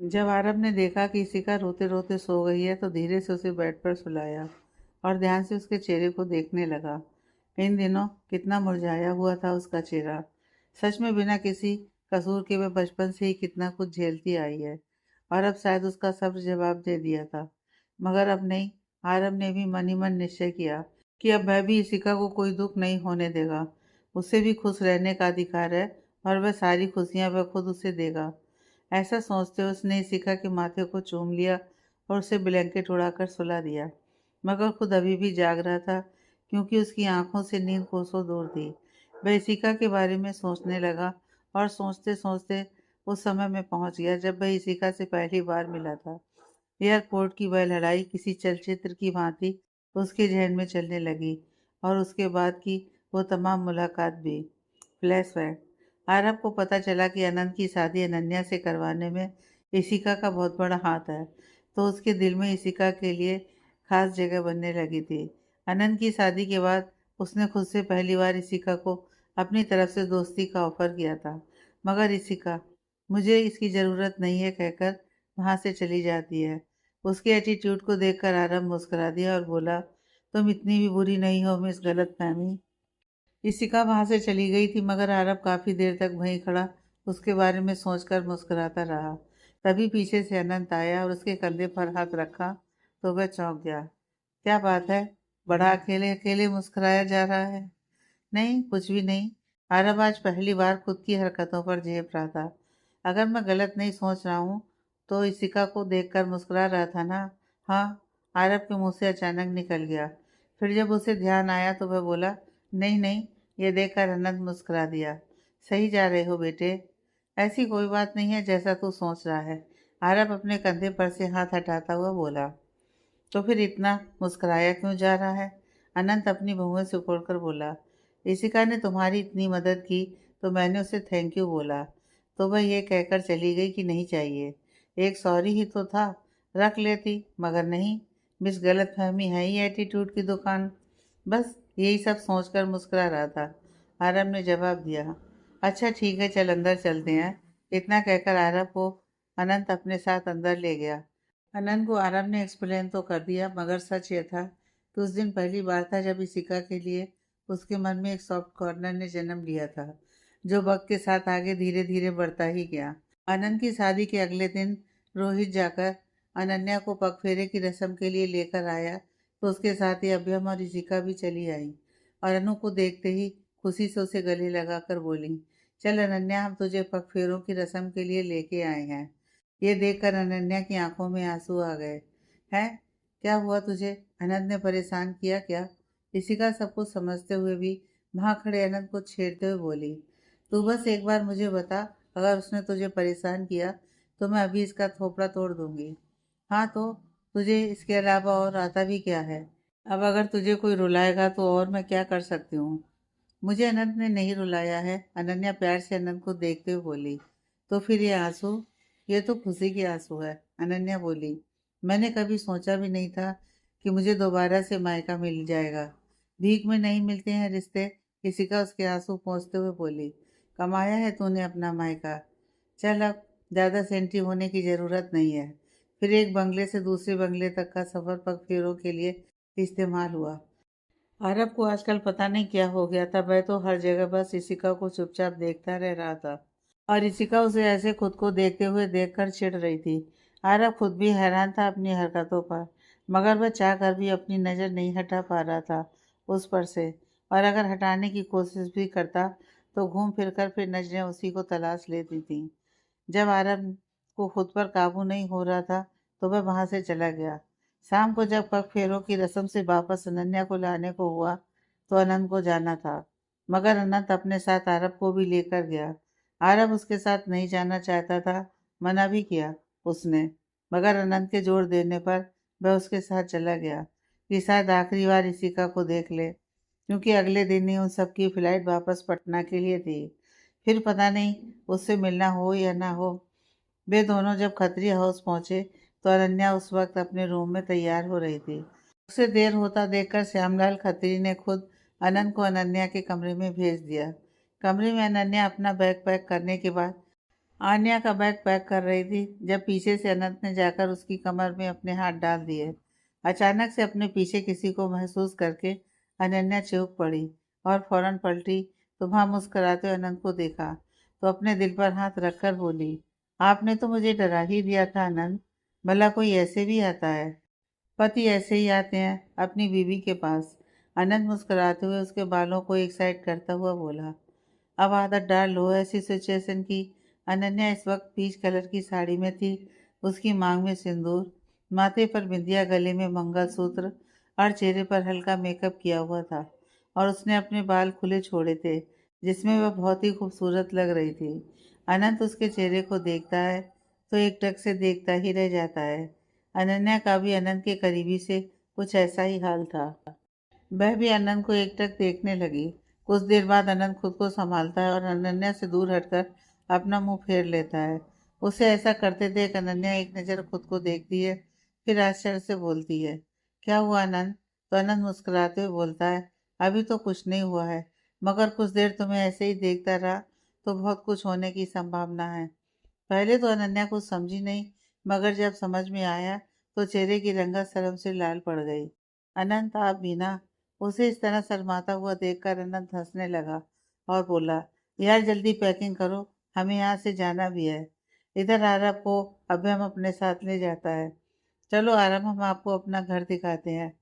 जब आरब ने देखा कि इशिका रोते रोते सो गई है तो धीरे से उसे बेड पर सुलाया और ध्यान से उसके चेहरे को देखने लगा। इन दिनों कितना मुरझाया हुआ था उसका चेहरा। सच में बिना किसी कसूर के वह बचपन से ही कितना कुछ झेलती आई है और अब शायद उसका सब्र जवाब दे दिया था। मगर अब नहीं। आरब ने भी मन ही मन निश्चय किया कि अब वह भी इशिका को कोई दुख नहीं होने देगा। उसे भी खुश रहने का अधिकार है और वह सारी खुशियां वह खुद उसे देगा। ऐसा सोचते उसने शिखा के माथे को चूम लिया और उसे ब्लैंकेट उड़ाकर सुला दिया। मगर खुद अभी भी जाग रहा था क्योंकि उसकी आंखों से नींद कोसों दूर थी। वह शिखा के बारे में सोचने लगा और सोचते सोचते उस समय में पहुंच गया जब वह शिखा से पहली बार मिला था। एयरपोर्ट की वह लड़ाई किसी चलचित्र की भांति उसके जहन में चलने लगी और उसके बाद की वो तमाम मुलाकात भी। फ्लैशबैक। आरब को पता चला कि अनंत की शादी अनन्या से करवाने में इशिका का बहुत बड़ा हाथ है, तो उसके दिल में इशिका के लिए खास जगह बनने लगी थी। अनंत की शादी के बाद उसने खुद से पहली बार इशिका को अपनी तरफ से दोस्ती का ऑफर किया था, मगर इशिका मुझे इसकी ज़रूरत नहीं है कहकर वहाँ से चली जाती है। उसके एटीट्यूड को देखकर आरब मुस्कुरा दिया और बोला, तुम इतनी भी बुरी नहीं हो मिस गलतफहमी। इशिका वहां से चली गई थी मगर आरब काफी देर तक वहीं खड़ा उसके बारे में सोचकर मुस्कुराता रहा। तभी पीछे से अनंत आया और उसके कंधे पर हाथ रखा तो वह चौंक गया। क्या बात है, बड़ा अकेले अकेले मुस्कुराया जा रहा है? नहीं, कुछ भी नहीं। आरब आज पहली बार खुद की हरकतों पर झेप रहा था। अगर मैं गलत नहीं सोच रहा हूँ तो इशिका को देखकर मुस्कुरा रहा था ना? हाँ। आरब के मुंह से अचानक निकल गया। फिर जब उसे ध्यान आया तो वह बोला, नहीं नहीं। ये देखकर अनंत मुस्कुरा दिया। सही जा रहे हो बेटे। ऐसी कोई बात नहीं है जैसा तू सोच रहा है। आरब अपने कंधे पर से हाथ हटाता हुआ बोला। तो फिर इतना मुस्कुराया क्यों जा रहा है? अनंत अपनी भौहें सिकोड़कर बोला। इशिका ने तुम्हारी इतनी मदद की तो मैंने उसे थैंक यू बोला, तो वह ये कहकर चली गई कि नहीं चाहिए। एक सॉरी ही तो था, रख लेती, मगर नहीं। मिस गलतफहमी है ही एटीट्यूड की दुकान। बस यही सब सोचकर मुस्कुरा रहा था। आरब ने जवाब दिया। अच्छा ठीक है, चल अंदर चलते हैं। इतना कहकर आरब को अनंत अपने साथ अंदर ले गया। अनंत को आरब ने एक्सप्लेन तो कर दिया मगर सच ये था कि उस दिन पहली बार था जब इशिका के लिए उसके मन में एक सॉफ्ट कॉर्नर ने जन्म लिया था, जो वक्त के साथ आगे धीरे धीरे बढ़ता ही गया। अनंत की शादी के अगले दिन रोहित जाकर अनन्या को पगफेरे की रस्म के लिए लेकर आया तो उसके साथ ही अभ्यम और इशिका भी चली आई और अनु को देखते ही खुशी से उसे गले लगाकर बोली, चल अनन्या, हम तुझे पगफेरों की रस्म के लिए लेके आए हैं। ये देखकर अनन्या की आंखों में आंसू आ गए। हैं? क्या हुआ तुझे? अनंत ने परेशान किया क्या? इशिका सब कुछ समझते हुए भी वहां खड़े अनंत को छेड़ते हुए बोली, तू बस एक बार मुझे बता, अगर उसने तुझे परेशान किया तो मैं अभी इसका थोपड़ा तोड़ दूंगी। हाँ तो तुझे इसके अलावा और आता भी क्या है? अब अगर तुझे कोई रुलाएगा तो और मैं क्या कर सकती हूँ? मुझे अनंत ने नहीं रुलाया है, अनन्या प्यार से अनंत को देखते हुए बोली। तो फिर ये आंसू? ये तो खुशी के आंसू है, अनन्या बोली। मैंने कभी सोचा भी नहीं था कि मुझे दोबारा से मायका मिल जाएगा। भीख में नहीं मिलते हैं रिश्ते। किसी का उसके आंसू पोंछते हुए बोली। कमाया है तूने अपना मायका। चल अब ज़्यादा सेंटी होने की ज़रूरत नहीं है। फिर एक बंगले से दूसरे बंगले तक का सफ़र पग फेरों के लिए इस्तेमाल हुआ। आरब को आजकल पता नहीं क्या हो गया था, वह तो हर जगह बस इशिका को चुपचाप देखता रह रहा था और इशिका उसे ऐसे खुद को देखते हुए देखकर चिढ़ रही थी। आरब खुद भी हैरान था अपनी हरकतों पर, मगर वह चाह कर भी अपनी नज़र नहीं हटा पा रहा था उस पर से, और अगर हटाने की कोशिश भी करता तो घूम फिर कर फिर नजरें उसी को तलाश लेती थीं। जब आरब को खुद पर काबू नहीं हो रहा था तो वह वहां से चला गया। शाम को जब पग फेरों की रस्म से वापस अनन्या को लाने को हुआ तो अनंत को जाना था, मगर अनंत अपने साथ आरब को भी लेकर गया। आरब उसके साथ नहीं जाना चाहता था, मना भी किया उसने, मगर अनंत के जोर देने पर वह उसके साथ चला गया कि शायद आखिरी बार इशिका को देख ले, क्योंकि अगले दिन ही उन सबकी फ्लाइट वापस पटना के लिए थी। फिर पता नहीं उससे मिलना हो या ना हो। वे दोनों जब खत्री हाउस पहुंचे तो अनन्या उस वक्त अपने रूम में तैयार हो रही थी। उसे देर होता देखकर श्यामलाल खत्री ने खुद अनंत को अनन्या के कमरे में भेज दिया। कमरे में अनन्या अपना बैग पैक करने के बाद आन्या का बैग पैक कर रही थी जब पीछे से अनंत ने जाकर उसकी कमर में अपने हाथ डाल दिए। अचानक से अपने पीछे किसी को महसूस करके अनन्या चौंक पड़ी और फौरन पलटी तो वहां मुस्कुराते हुए अनंत को देखा तो अपने दिल पर हाथ रखकर बोली, आपने तो मुझे डरा ही दिया था अनंत। भला कोई ऐसे भी आता है? पति ऐसे ही आते हैं अपनी बीवी के पास। अनंत मुस्कुराते हुए उसके बालों को एक साइड करता हुआ बोला। अब आदत डाल लो ऐसी सिचुएशन की। अनन्या इस वक्त पीच कलर की साड़ी में थी। उसकी मांग में सिंदूर, माथे पर बिंदिया, गले में मंगलसूत्र और चेहरे पर हल्का मेकअप किया हुआ था। और उसने अपने बाल खुले छोड़े थे जिसमें वह बहुत ही खूबसूरत लग रही थी। अनंत उसके चेहरे को देखता है तो एक टक से देखता ही रह जाता है। अनन्या का भी अनंत के करीबी से कुछ ऐसा ही हाल था। वह भी अनंत को एकटक देखने लगी। कुछ देर बाद अनंत खुद को संभालता है और अनन्या से दूर हटकर अपना मुंह फेर लेता है। उसे ऐसा करते देख अनन्या एक नज़र खुद को देखती है, फिर आश्चर्य से बोलती है, क्या हुआ अनंत? तो अनंत मुस्कुराते हुए बोलता है, अभी तो कुछ नहीं हुआ है, मगर कुछ देर तुम्हें ऐसे ही देखता रहा तो बहुत कुछ होने की संभावना है। पहले तो अनन्या कुछ समझी नहीं, मगर जब समझ में आया तो चेहरे की रंगत शर्म से लाल पड़ गई। अनंत, आप भी ना? उसे इस तरह शर्माता हुआ देखकर अनंत हंसने लगा और बोला, यार जल्दी पैकिंग करो, हमें यहाँ से जाना भी है। इधर आरब को अभ्यम अपने साथ ले जाता है। चलो आरब, हम आपको अपना घर दिखाते हैं।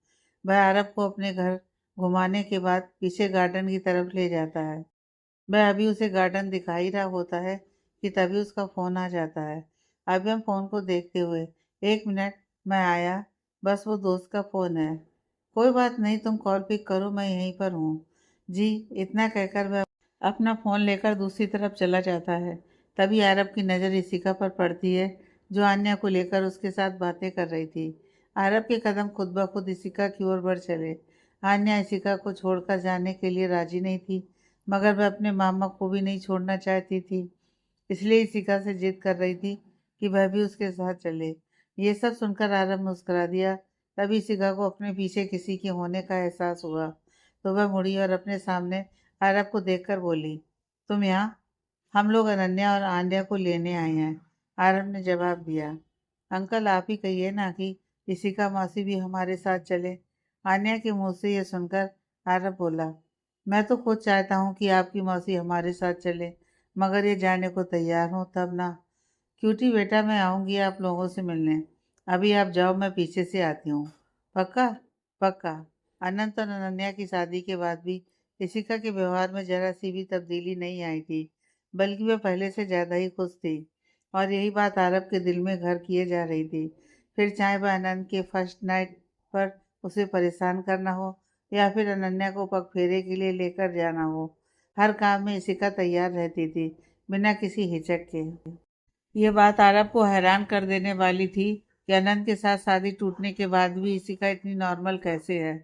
वह आरब को अपने घर घुमाने के बाद पीछे गार्डन की तरफ ले जाता है। वह अभी उसे गार्डन दिखा ही रहा होता है कि तभी उसका फ़ोन आ जाता है। अभी हम फ़ोन को देखते हुए, एक मिनट, मैं आया, बस वो दोस्त का फ़ोन है। कोई बात नहीं, तुम कॉल पिक करो, मैं यहीं पर हूँ। जी, इतना कहकर वह अपना फ़ोन लेकर दूसरी तरफ चला जाता है। तभी आरब की नज़र इशिका पर पड़ती है जो आन्या को लेकर उसके साथ बातें कर रही थी। आरब के कदम खुद ब खुद इशिका की ओर बढ़ चले। आन्या इशिका को छोड़कर जाने के लिए राजी नहीं थी, मगर वह अपने मामा को भी नहीं छोड़ना चाहती थी, इसलिए इशिका से जिद कर रही थी कि वह भी उसके साथ चले। ये सब सुनकर आरब मुस्कुरा दिया। तभी इशिका को अपने पीछे किसी के होने का एहसास हुआ तो वह मुड़ी और अपने सामने आरब को देखकर बोली, तुम यहाँ? हम लोग अनन्या और आन्या को लेने आए हैं, आरब ने जवाब दिया। अंकल, आप ही कहिए ना कि इशिका मौसी भी हमारे साथ चले। आन्या के मुंह से यह सुनकर आरब बोला, मैं तो खुद चाहता हूँ कि आपकी मौसी हमारे साथ चले, मगर ये जाने को तैयार हो तब ना। क्यूटी बेटा, मैं आऊँगी आप लोगों से मिलने। अभी आप जाओ, मैं पीछे से आती हूँ। पक्का? पक्का। अनंत और अनन्या की शादी के बाद भी इशिका के व्यवहार में जरा सी भी तब्दीली नहीं आई थी, बल्कि वह पहले से ज़्यादा ही खुश थी। और यही बात आरब के दिल में घर किए जा रही थी। फिर चाहे वह अनंत के फर्स्ट नाइट पर उसे परेशान करना हो या फिर अनन्या को पग फेरे के लिए लेकर जाना हो, हर काम में इशिका तैयार रहती थी, बिना किसी हिचक के। ये बात आरब को हैरान कर देने वाली थी कि अनंत के साथ शादी टूटने के बाद भी इशिका इतनी नॉर्मल कैसे है।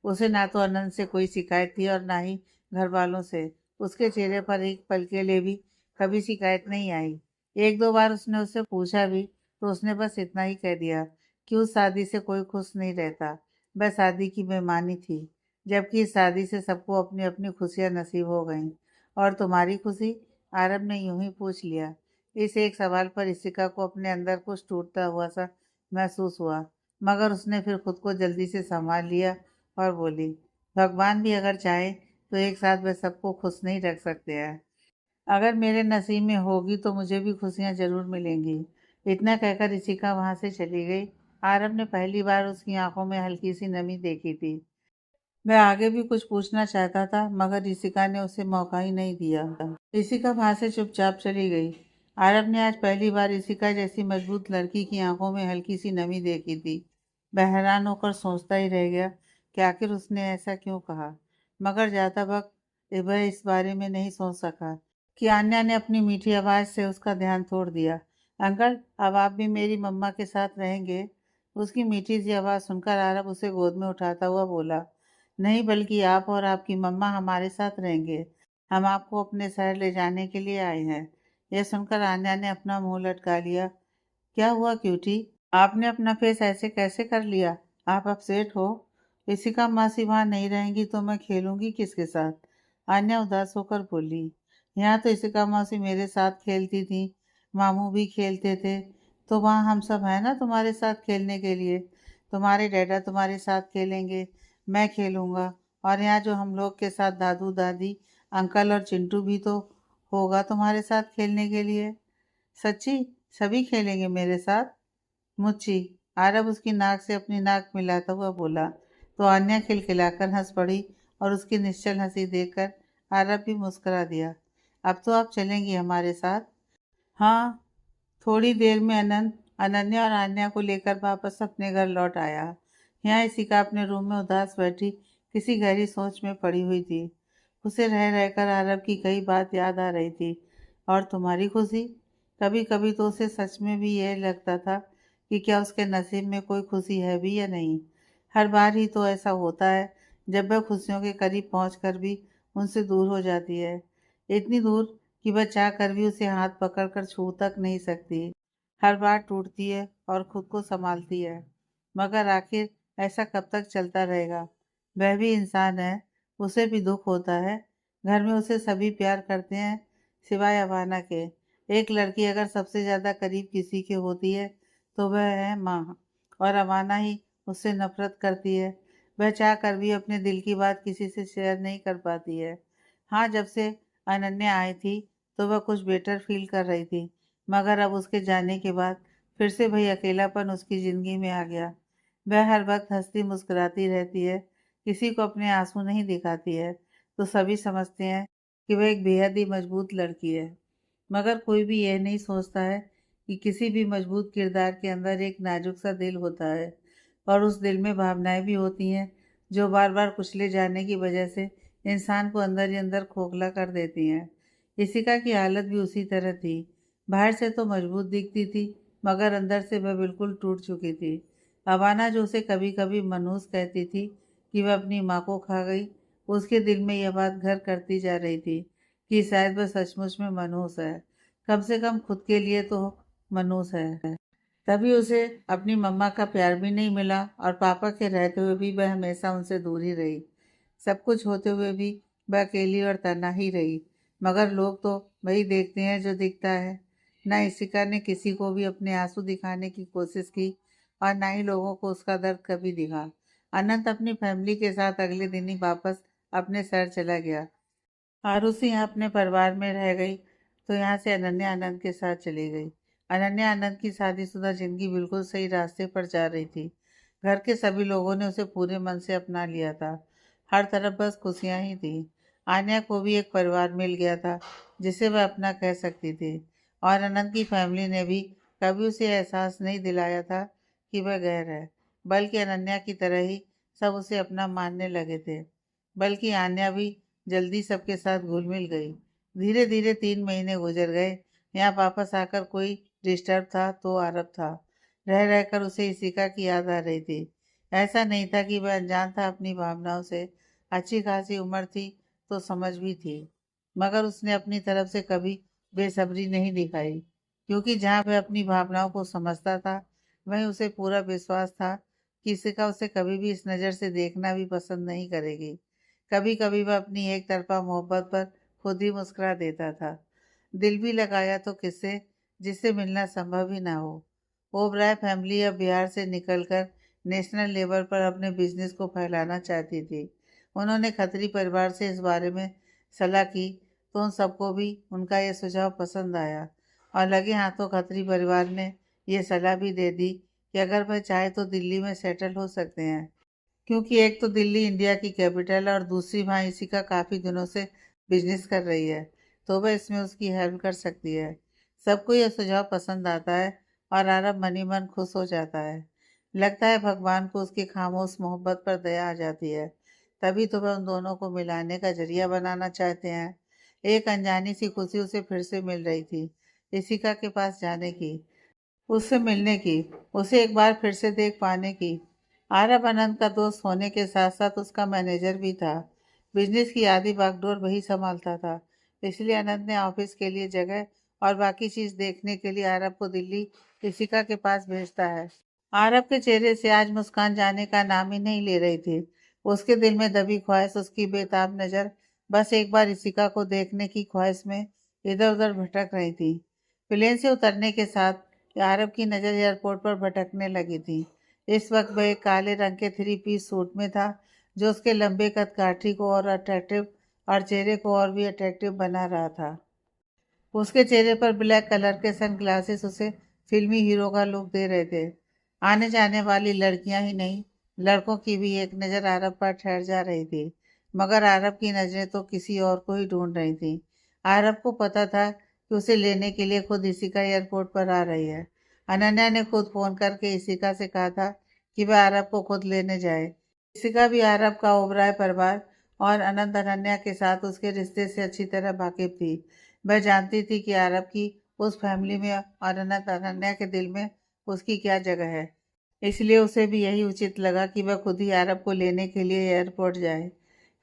उसे ना तो अनंत से कोई शिकायत थी और ना ही घर वालों से। उसके चेहरे पर एक पल के लिए भी कभी शिकायत नहीं आई। एक दो बार उसने उससे पूछा भी तो उसने बस इतना ही कह दिया कि उस शादी से कोई खुश नहीं रहता, वह शादी की बेईमानी थी। जबकि इस शादी से सबको अपनी अपनी खुशियाँ नसीब हो गईं। और तुम्हारी खुशी? आरब ने यूं ही पूछ लिया। इस एक सवाल पर इशिका को अपने अंदर कुछ टूटता हुआ सा महसूस हुआ, मगर उसने फिर खुद को जल्दी से संभाल लिया और बोली, भगवान भी अगर चाहे तो एक साथ वह सबको खुश नहीं रख सकते हैं। अगर मेरे नसीब में होगी तो मुझे भी खुशियाँ जरूर मिलेंगी। इतना कहकर इशिका वहाँ से चली गई। आरब ने पहली बार उसकी आंखों में हल्की सी नमी देखी थी। वह आगे भी कुछ पूछना चाहता था, मगर इशिका ने उसे मौका ही नहीं दिया। इशिका वहां से चुपचाप चली गई। आरब ने आज पहली बार इशिका जैसी मजबूत लड़की की आंखों में हल्की सी नमी देखी थी। वह हैरान होकर सोचता ही रह गया कि आखिर उसने ऐसा क्यों कहा, मगर जाता वक्त वह इस बारे में नहीं सोच सका कि आन्या ने अपनी मीठी आवाज़ से उसका ध्यान तोड़ दिया। अंकल, अब आप भी मेरी मम्मा के साथ रहेंगे? उसकी मीठी सी आवाज़ सुनकर आरब उसे गोद में उठाता हुआ बोला, नहीं, बल्कि आप और आपकी मम्मा हमारे साथ रहेंगे। हम आपको अपने शहर ले जाने के लिए आए हैं। यह सुनकर आन्या ने अपना मुंह लटका लिया। क्या हुआ क्यूटी? आपने अपना फेस ऐसे कैसे कर लिया? आप अपसेट हो? इशिका मासी वहाँ नहीं रहेंगी तो मैं खेलूंगी किसके साथ? आन्या उदास होकर बोली, यहाँ तो इशिका मासी मेरे साथ खेलती थी, मामू भी खेलते थे, तो वहाँ हम सब हैं ना तुम्हारे साथ खेलने के लिए। तुम्हारे डैडा तुम्हारे साथ खेलेंगे, मैं खेलूँगा, और यहाँ जो हम लोग के साथ दादू दादी अंकल और चिंटू भी तो होगा तुम्हारे साथ खेलने के लिए। सच्ची? सभी खेलेंगे मेरे साथ? मुच्ची। आरब उसकी नाक से अपनी नाक मिलाता हुआ बोला, तो आन्या खिलखिलाकर हंस पड़ी और उसकी निश्चल हंसी देखकर आरब भी मुस्कुरा दिया। अब तो आप चलेंगी हमारे साथ? हाँ। थोड़ी देर में अनन्या और आन्या को लेकर वापस अपने घर लौट आया। यहाँ इसिका अपने रूम में उदास बैठी किसी गहरी सोच में पड़ी हुई थी। उसे रह रहकर आरब की कई बात याद आ रही थी। और तुम्हारी खुशी? कभी कभी तो उसे सच में भी यह लगता था कि क्या उसके नसीब में कोई खुशी है भी या नहीं। हर बार ही तो ऐसा होता है, जब वह खुशियों के करीब पहुंचकर भी उनसे दूर हो जाती है। इतनी दूर कि वह चाह कर भी उसे हाथ पकड़कर छू तक नहीं सकती। हर बार टूटती है और खुद को संभालती है, मगर आखिर ऐसा कब तक चलता रहेगा? वह भी इंसान है, उसे भी दुख होता है। घर में उसे सभी प्यार करते हैं, सिवाय अवाना के। एक लड़की अगर सबसे ज़्यादा करीब किसी के होती है तो वह है माँ, और अवाना ही उससे नफरत करती है। वह चाह कर भी अपने दिल की बात किसी से शेयर नहीं कर पाती है। हाँ, जब से अनन्या आई थी तो वह कुछ बेटर फील कर रही थी, मगर अब उसके जाने के बाद फिर से वही अकेलापन उसकी ज़िंदगी में आ गया। वह हर वक्त हंसती मुस्कुराती रहती है, किसी को अपने आंसू नहीं दिखाती है, तो सभी समझते हैं कि वह एक बेहद ही मजबूत लड़की है। मगर कोई भी यह नहीं सोचता है कि किसी भी मजबूत किरदार के अंदर एक नाजुक सा दिल होता है, और उस दिल में भावनाएं भी होती हैं जो बार बार कुचले जाने की वजह से इंसान को अंदर ही अंदर खोखला कर देती हैं। इसिका की हालत भी उसी तरह थी। बाहर से तो मजबूत दिखती थी, मगर अंदर से वह बिल्कुल टूट चुकी थी। अवाना जो उसे कभी कभी मनहूस कहती थी कि वह अपनी माँ को खा गई, उसके दिल में यह बात घर करती जा रही थी कि शायद वह सचमुच में मनहूस है। कम से कम खुद के लिए तो मनहूस है। तभी उसे अपनी मम्मा का प्यार भी नहीं मिला, और पापा के रहते हुए भी वह हमेशा उनसे दूर ही रही। सब कुछ होते हुए भी वह अकेली और तन्हा ही रही। मगर लोग तो वही देखते हैं जो दिखता है। ना इशिका ने किसी को भी अपने आंसू दिखाने की कोशिश की, और ना ही लोगों को उसका दर्द कभी दिखा। अनंत अपनी फैमिली के साथ अगले दिन ही वापस अपने शहर चला गया। आरुषि यहाँ अपने परिवार में रह गई, तो यहाँ से अनन्या आनंद के साथ चली गई। अनन्या आनंद की शादीशुदा जिंदगी बिल्कुल सही रास्ते पर जा रही थी। घर के सभी लोगों ने उसे पूरे मन से अपना लिया था। हर तरफ बस खुशियाँ ही थी। आन्या को भी एक परिवार मिल गया था जिसे वह अपना कह सकती थी, और आनंद की फैमिली ने भी कभी उसे एहसास नहीं दिलाया था कि वह गैर है, बल्कि अनन्या की तरह ही सब उसे अपना मानने लगे थे। बल्कि आन्या भी जल्दी सबके साथ घुल मिल गई। धीरे धीरे 3 महीने गुजर गए। यहाँ वापस आकर कोई डिस्टर्ब था तो आरब था। रह रहकर उसे इशिका की याद आ रही थी। ऐसा नहीं था कि वह अनजान था अपनी भावनाओं से। अच्छी खासी उम्र थी तो समझ भी थी, मगर उसने अपनी तरफ से कभी बेसब्री नहीं दिखाई, क्योंकि जहाँ वह अपनी भावनाओं को समझता था, वहीं उसे पूरा विश्वास था कि इशिका उसे कभी भी इस नज़र से देखना भी पसंद नहीं करेगी। कभी कभी वह अपनी एक तरफा मोहब्बत पर खुद ही मुस्कुरा देता था। दिल भी लगाया तो किससे, जिससे मिलना संभव ही ना हो। ओबराय फैमिली अब बिहार से निकलकर नेशनल लेवल पर अपने बिजनेस को फैलाना चाहती थी। उन्होंने खत्री परिवार से इस बारे में सलाह की, तो उन सबको भी उनका यह सुझाव पसंद आया, और लगे हाथों खत्री परिवार ने यह सलाह भी दे दी कि अगर वह चाहे तो दिल्ली में सेटल हो सकते हैं, क्योंकि एक तो दिल्ली इंडिया की कैपिटल है और दूसरी वहाँ इसी का काफ़ी दिनों से बिजनेस कर रही है, तो वह इसमें उसकी हेल्प कर सकती है। सबको यह सुझाव पसंद आता है, और आरब मनी मन खुश हो जाता है। लगता है भगवान को उसकी खामोश मोहब्बत पर दया आ जाती है, तभी तो वह उन दोनों को मिलाने का जरिया बनाना चाहते हैं। एक अनजानी सी खुशी उसे फिर से मिल रही थी, इशिका के पास जाने की, उससे मिलने की, उसे एक बार फिर से देख पाने की। आरब अनंत का दोस्त होने के साथ साथ उसका मैनेजर भी था। बिजनेस की आधी बागडोर वही संभालता था, इसलिए अनंत ने ऑफिस के लिए जगह और बाकी चीज देखने के लिए आरब को दिल्ली इशिका के पास भेजता है। आरब के चेहरे से आज मुस्कान जाने का नाम ही नहीं ले रही थी। उसके दिल में दबी ख्वाहिश, उसकी बेताब नजर बस एक बार इशिका को देखने की ख्वाहिश में इधर उधर भटक रही थी। प्लेन से उतरने के साथ आरब की नज़र एयरपोर्ट पर भटकने लगी थी। इस वक्त वह एक काले रंग के 3 पीस सूट में था, जो उसके लंबे कदकाठी को और अट्रैक्टिव और चेहरे को और भी अट्रैक्टिव बना रहा था। उसके चेहरे पर ब्लैक कलर के सनग्लासेस उसे फिल्मी हीरो का लुक दे रहे थे। आने जाने वाली लड़कियां ही नहीं, लड़कों की भी एक नज़र आरब पर ठहर जा रही थी, मगर आरब की नज़रें तो किसी और को ही ढूंढ रही थी। आरब को पता था कि उसे लेने के लिए खुद इसिका एयरपोर्ट पर आ रही है। अनन्या ने खुद फ़ोन करके इसिका से कहा था कि वह आरब को खुद लेने जाए। इसिका भी आरब का ओबराय परिवार और अनंत अनन्या के साथ उसके रिश्ते से अच्छी तरह वाकिफ थी। वह जानती थी कि आरब की उस फैमिली में और अनंत अनन्या के दिल में उसकी क्या जगह है। इसलिए उसे भी यही उचित लगा कि वह खुद ही आरब को लेने के लिए एयरपोर्ट जाए।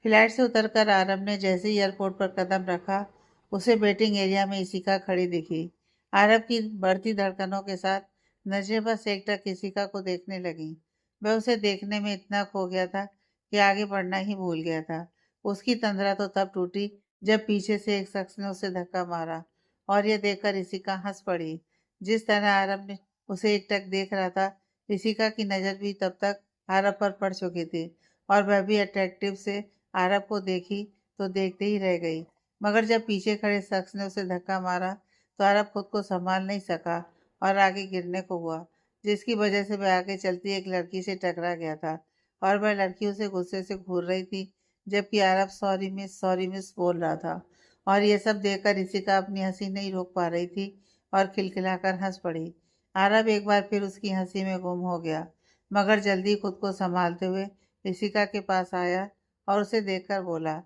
फ्लाइट से उतरकर आरब ने जैसे ही एयरपोर्ट पर कदम रखा, उसे वेटिंग एरिया में इसिका खड़ी दिखी। आरब की बढ़ती धड़कनों के साथ नजरें बस एकटक इसिका को देखने लगीं। वह उसे देखने में इतना खो गया था कि आगे बढ़ना ही भूल गया था। उसकी तंद्रा तो तब टूटी जब पीछे से एक शख्स ने उसे धक्का मारा, और यह देखकर इसिका हंस पड़ी। जिस तरह आरब ने उसे एकटक देख रहा था, इसिका की नज़र भी तब तक आरब पर पड़ चुकी थी, और वह भी अट्रैक्टिव से आरब को देखी तो देखते ही रह गई। मगर जब पीछे खड़े शख्स ने उसे धक्का मारा, तो अरब खुद को संभाल नहीं सका और आगे गिरने को हुआ, जिसकी वजह से वह आगे चलती एक लड़की से टकरा गया था, और वह लड़की उसे गुस्से से घूर रही थी, जबकि अरब सॉरी मिस बोल रहा था। और ये सब देखकर इसिका अपनी हंसी नहीं रोक पा रही थी और खिलखिलाकर हंस पड़ी। अरब एक बार फिर उसकी हंसी में गुम हो गया, मगर जल्दी खुद को संभालते हुए इसिका के पास आया और उसे देखकर बोला,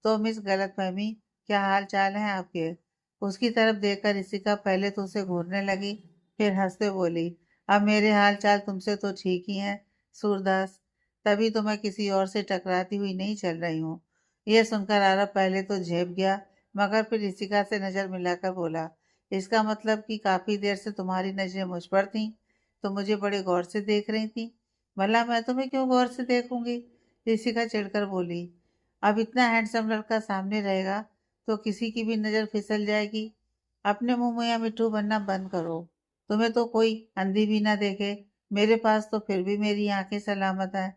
तो मिस गलतफहमी, क्या हाल चाल है आपके? उसकी तरफ देखकर इसिका पहले तो उसे घूरने लगी, फिर हंसते बोली, अब मेरे हाल चाल तुमसे तो ठीक ही हैं सूरदास, तभी तो मैं किसी और से टकराती हुई नहीं चल रही हूँ। यह सुनकर आरब पहले तो झेप गया, मगर फिर इसिका से नज़र मिलाकर बोला, इसका मतलब कि काफ़ी देर से तुम्हारी नज़रें मुझ पर थीं, तो मुझे बड़े गौर से देख रही थी। भला मैं तुम्हें क्यों गौर से देखूंगी? इसिका चिढ़कर बोली, अब इतना हैंडसम लड़का सामने रहेगा तो किसी की भी नज़र फिसल जाएगी। अपने मुंह में या मिट्टू बनना बंद करो। तुम्हें तो कोई अंधी भी ना देखे, मेरे पास तो फिर भी मेरी आंखें सलामत हैं।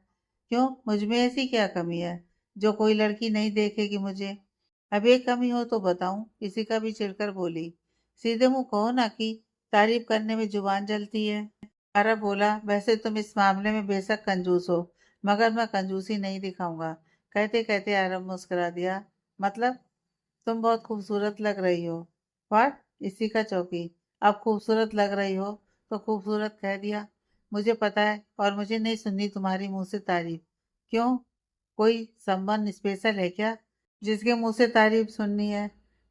क्यों, मुझ में ऐसी क्या कमी है जो कोई लड़की नहीं देखेगी मुझे? अब एक कमी हो तो बताऊं, किसी का भी चिढ़कर बोली। सीधे मुंह कहो ना कि तारीफ करने में जुबान जलती है। अरब बोला, वैसे तुम इस मामले में बेशक कंजूस हो, मगर मैं कंजूसी नहीं दिखाऊंगा। कहते कहते अरब मुस्कुरा दिया, मतलब? तुम बहुत खूबसूरत लग रही हो। व्हाट? इसी का चौकी। अब खूबसूरत लग रही हो तो खूबसूरत कह दिया। मुझे पता है, और मुझे नहीं सुननी तुम्हारी मुंह से तारीफ। क्यों, कोई संबंध स्पेशल है क्या जिसके मुंह से तारीफ सुननी है?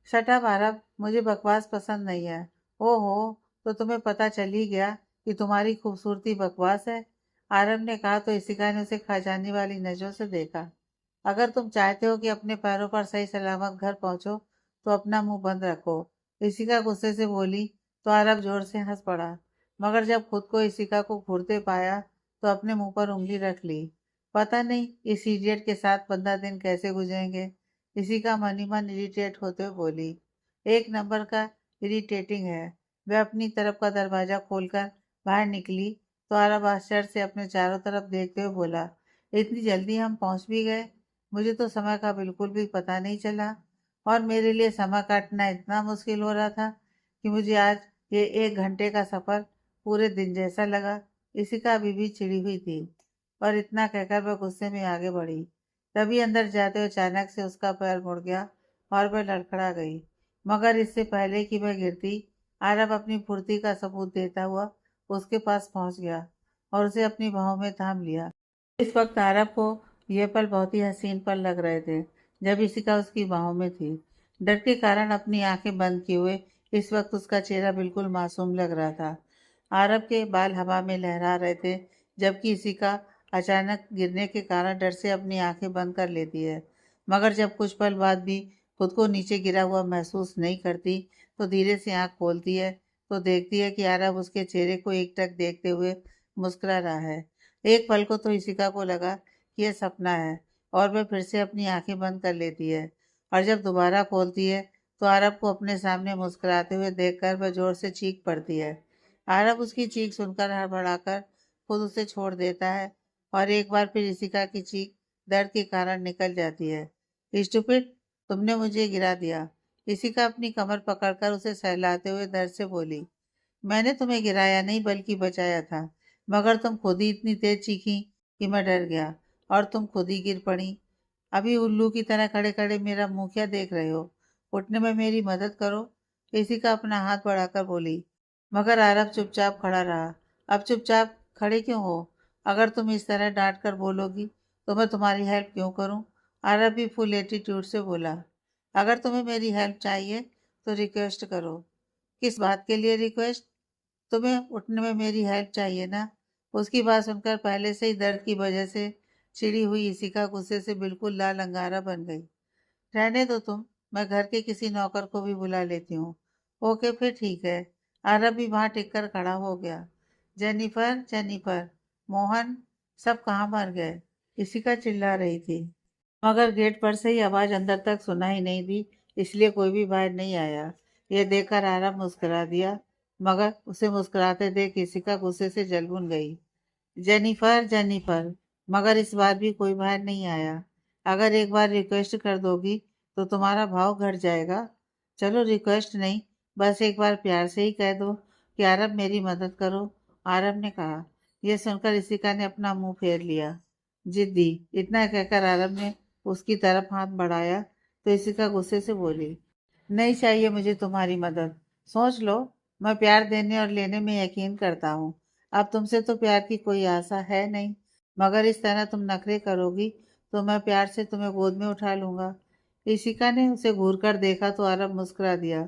शट अप आरब, मुझे बकवास पसंद नहीं है। ओहो, तो तुम्हें पता चल ही गया कि तुम्हारी खूबसूरती बकवास है? आरब ने कहा तो इसिका ने उसे खा जाने वाली नजरों से देखा। अगर तुम चाहते हो कि अपने पैरों पर सही सलामत घर पहुंचो, तो अपना मुंह बंद रखो। इसिका गुस्से से बोली, तो अरब जोर से हंस पड़ा, मगर जब खुद को इसिका को घूरते पाया तो अपने मुंह पर उंगली रख ली। पता नहीं इस इडियट के साथ 15 दिन कैसे गुजरेंगे। इसिका मन ही मन इरिटेट होते हुए बोली, एक नंबर का इरिटेटिंग है। वह अपनी तरफ का दरवाजा खोलकर बाहर निकली तो अरब आश्चर्य से अपने चारों तरफ देखते हुए बोला, इतनी जल्दी हम पहुंच भी गए? मुझे तो समय का बिल्कुल भी पता नहीं चला, और मेरे लिए समय काटना इतना मुश्किल हो रहा था कि मुझे आज ये 1 घंटे का सफ़र पूरे दिन जैसा लगा। इसी का अभी भी चिड़ी हुई थी, और इतना कहकर वह गुस्से में आगे बढ़ी। तभी अंदर जाते हुए अचानक से उसका पैर मुड़ गया और वह लड़खड़ा गई, मगर इससे पहले कि वह गिरती, आरब अपनी फुर्ती का सबूत देता हुआ उसके पास पहुंच गया और उसे अपनी बाहों में थाम लिया। इस वक्त आरब को यह पल बहुत ही हसीन पल लग रहे थे, जब इसिका उसकी बाहों में थी। डर के कारण अपनी आंखें बंद किए हुए इस वक्त उसका चेहरा बिल्कुल मासूम लग रहा था। आरब के बाल हवा में लहरा रहे थे, जबकि इसिका अचानक गिरने के कारण डर से अपनी आंखें बंद कर लेती है, मगर जब कुछ पल बाद भी खुद को नीचे गिरा हुआ महसूस नहीं करती, तो धीरे से आंख खोलती है तो देखती है कि आरब उसके चेहरे को एकटक देखते हुए मुस्कुरा रहा है। एक पल को तो इशिका को लगा कि यह सपना है, और वह फिर से अपनी आंखें बंद कर लेती है, और जब दोबारा खोलती है तो आरब को अपने सामने मुस्कुराते हुए देखकर वह जोर से चीख पड़ती है। आरब उसकी चीख सुनकर हड़बड़ाकर खुद उसे छोड़ देता है और एक बार फिर इशिका की चीख दर्द के कारण निकल जाती है। स्टूपिड, तुमने मुझे गिरा दिया। इशिका अपनी कमर पकड़कर उसे सहलाते हुए दर्द से बोली। मैंने तुम्हें गिराया नहीं बल्कि बचाया था, मगर तुम खुद ही इतनी तेज चीखी कि मैं डर गया और तुम खुद ही गिर पड़ी। अभी उल्लू की तरह खड़े खड़े मेरा मुंह क्या देख रहे हो? उठने में मेरी मदद करो। इसी का अपना हाथ बढ़ाकर बोली। मगर आरब चुपचाप खड़ा रहा। अब चुपचाप खड़े क्यों हो? अगर तुम इस तरह डांट कर बोलोगी तो मैं तुम्हारी हेल्प क्यों करूं? आरब भी फुल एटीट्यूड से बोला। अगर तुम्हें मेरी हेल्प चाहिए तो रिक्वेस्ट करो। किस बात के लिए रिक्वेस्ट? तुम्हें उठने में मेरी हेल्प चाहिए ना? उसकी बात सुनकर पहले से ही दर्द की वजह से चिड़ी हुई इशिका गुस्से से बिल्कुल लाल अंगारा बन गई। रहने दो तुम, मैं घर के किसी नौकर को भी बुला लेती हूँ। ओके फिर ठीक है। आरब भी वहां टिक कर खड़ा हो गया। जेनिफर, जेनिफर, मोहन, सब कहाँ मर गए? इशिका चिल्ला रही थी, मगर गेट पर से ही आवाज अंदर तक सुना ही नहीं दी, इसलिए कोई भी बाहर नहीं आया। यह देखकर आरब मुस्कुरा दिया, मगर उसे मुस्कुराते देख इशिका गुस्से से जलभुन गई। जेनिफर, जेनिफर, मगर इस बार भी कोई बाहर नहीं आया। अगर एक बार रिक्वेस्ट कर दोगी तो तुम्हारा भाव घट जाएगा। चलो रिक्वेस्ट नहीं, बस एक बार प्यार से ही कह दो कि आरब मेरी मदद करो। आरब ने कहा। यह सुनकर इशिका ने अपना मुंह फेर लिया। जिद्दी, इतना कहकर आरब ने उसकी तरफ हाथ बढ़ाया तो इशिका गुस्से से बोली। नहीं चाहिए मुझे तुम्हारी मदद। सोच लो, मैं प्यार देने और लेने में यकीन करता हूँ। अब तुमसे तो प्यार की कोई आशा है नहीं, मगर इस तरह तुम नखरे करोगी तो मैं प्यार से तुम्हें गोद में उठा लूंगा। इशिका ने उसे घूर कर देखा तो अरब मुस्कुरा दिया,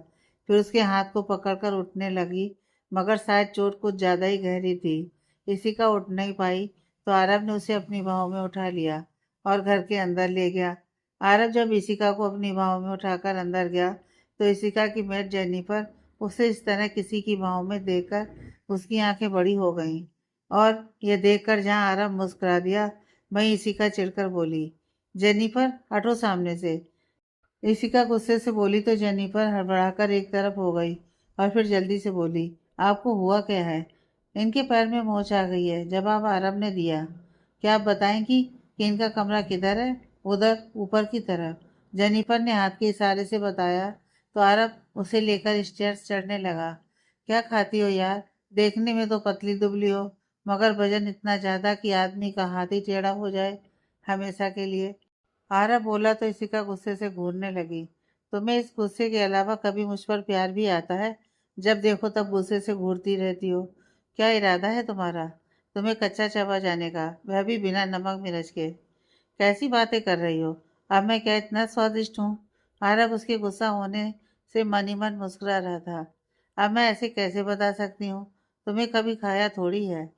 फिर उसके हाथ को पकड़कर उठने लगी, मगर शायद चोट कुछ ज्यादा ही गहरी थी। इशिका उठ नहीं पाई तो अरब ने उसे अपनी बाहों में उठा लिया और घर के अंदर ले गया। आरब जब इशिका को अपनी बाहों में उठाकर अंदर गया तो इशिका की मेट जेनिफर उसे इस तरह किसी की बाहों में देखकर उसकी आंखें बड़ी हो गईं और यह देखकर जहां आरब मुस्कुरा दिया वहीं इशिका चिढ़कर बोली। जेनिफर, हटो सामने से। इशिका गुस्से से बोली तो जेनिफर हड़बड़ाकर एक तरफ हो गई और फिर जल्दी से बोली। आपको हुआ क्या है? इनके पैर में मोच आ गई है, जवाब आरब ने दिया। क्या आप बताएंगी कि इनका कमरा किधर है? उधर, ऊपर की तरफ, जेनिफर ने हाथ के इशारे से बताया तो आरब उसे लेकर स्टेयर्स चढ़ने लगा। क्या खाती हो यार? देखने में तो पतली दुबली हो, मगर वजन इतना ज्यादा कि आदमी का हाथ ही टेढ़ा हो जाए हमेशा के लिए। आरा बोला तो इशिका गुस्से से घूरने लगी। तुम्हें इस गुस्से के अलावा कभी मुझ पर प्यार भी आता है? जब देखो तब गुस्से से घूरती रहती हो। क्या इरादा है तुम्हारा? तुम्हें कच्चा चबा जाने का, वह भी बिना नमक मिर्च के? कैसी बातें कर रही हो? अब मैं क्या इतना स्वादिष्ट हूँ? आरब उसके गुस्सा होने से मन ही मन मुस्कुरा रहा था। अब मैं ऐसे कैसे बता सकती हूँ? तुम्हें कभी खाया थोड़ी है।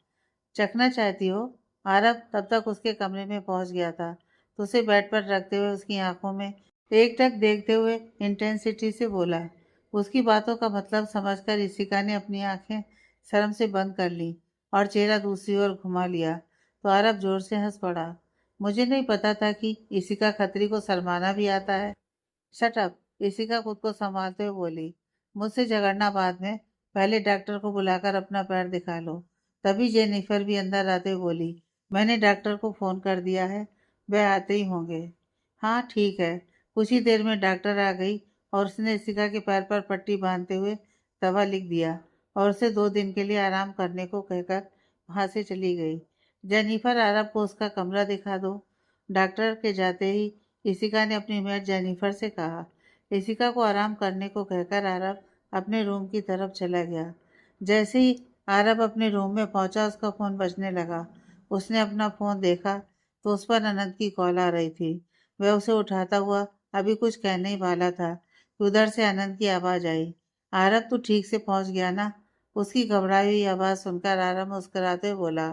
चखना चाहती हो? आरब तब तक उसके कमरे में पहुंच गया था तो उसे बेड पर रखते हुए उसकी आंखों में एकटक देखते हुए इंटेंसिटी से बोला। उसकी बातों का मतलब समझकर इशिका ने अपनी आंखें शर्म से बंद कर ली और चेहरा दूसरी ओर घुमा लिया तो आरब जोर से हंस पड़ा। मुझे नहीं पता था कि इशिका खत्री को शर्माना भी आता है। शट अप, इशिका खुद को संभालते हुए बोली। मुझसे झगड़ना बाद में, पहले डॉक्टर को बुलाकर अपना पैर दिखा लो। तभी जेनिफर भी अंदर आते हुए बोली। मैंने डॉक्टर को फोन कर दिया है, वह आते ही होंगे। हाँ ठीक है। कुछ ही देर में डॉक्टर आ गई और उसने इशिका के पैर पर पट्टी बांधते हुए दवा लिख दिया और उसे 2 दिन के लिए आराम करने को कहकर वहां से चली गई। जेनिफर, अरब को उसका कमरा दिखा दो। डॉक्टर के जाते ही इशिका ने अपनी मेड जेनिफर से कहा। इशिका को आराम करने को कहकर आरब अपने रूम की तरफ चला गया। जैसे ही आरब अपने रूम में पहुंचा उसका फोन बजने लगा। उसने अपना फोन देखा तो उस पर अनंत की कॉल आ रही थी। वह उसे उठाता हुआ अभी कुछ कहने ही वाला था कि उधर से अनंत की आवाज आई। आरब, तू ठीक से पहुंच गया ना? उसकी घबराई हुई आवाज सुनकर आरब मुस्कुराते हुए बोला।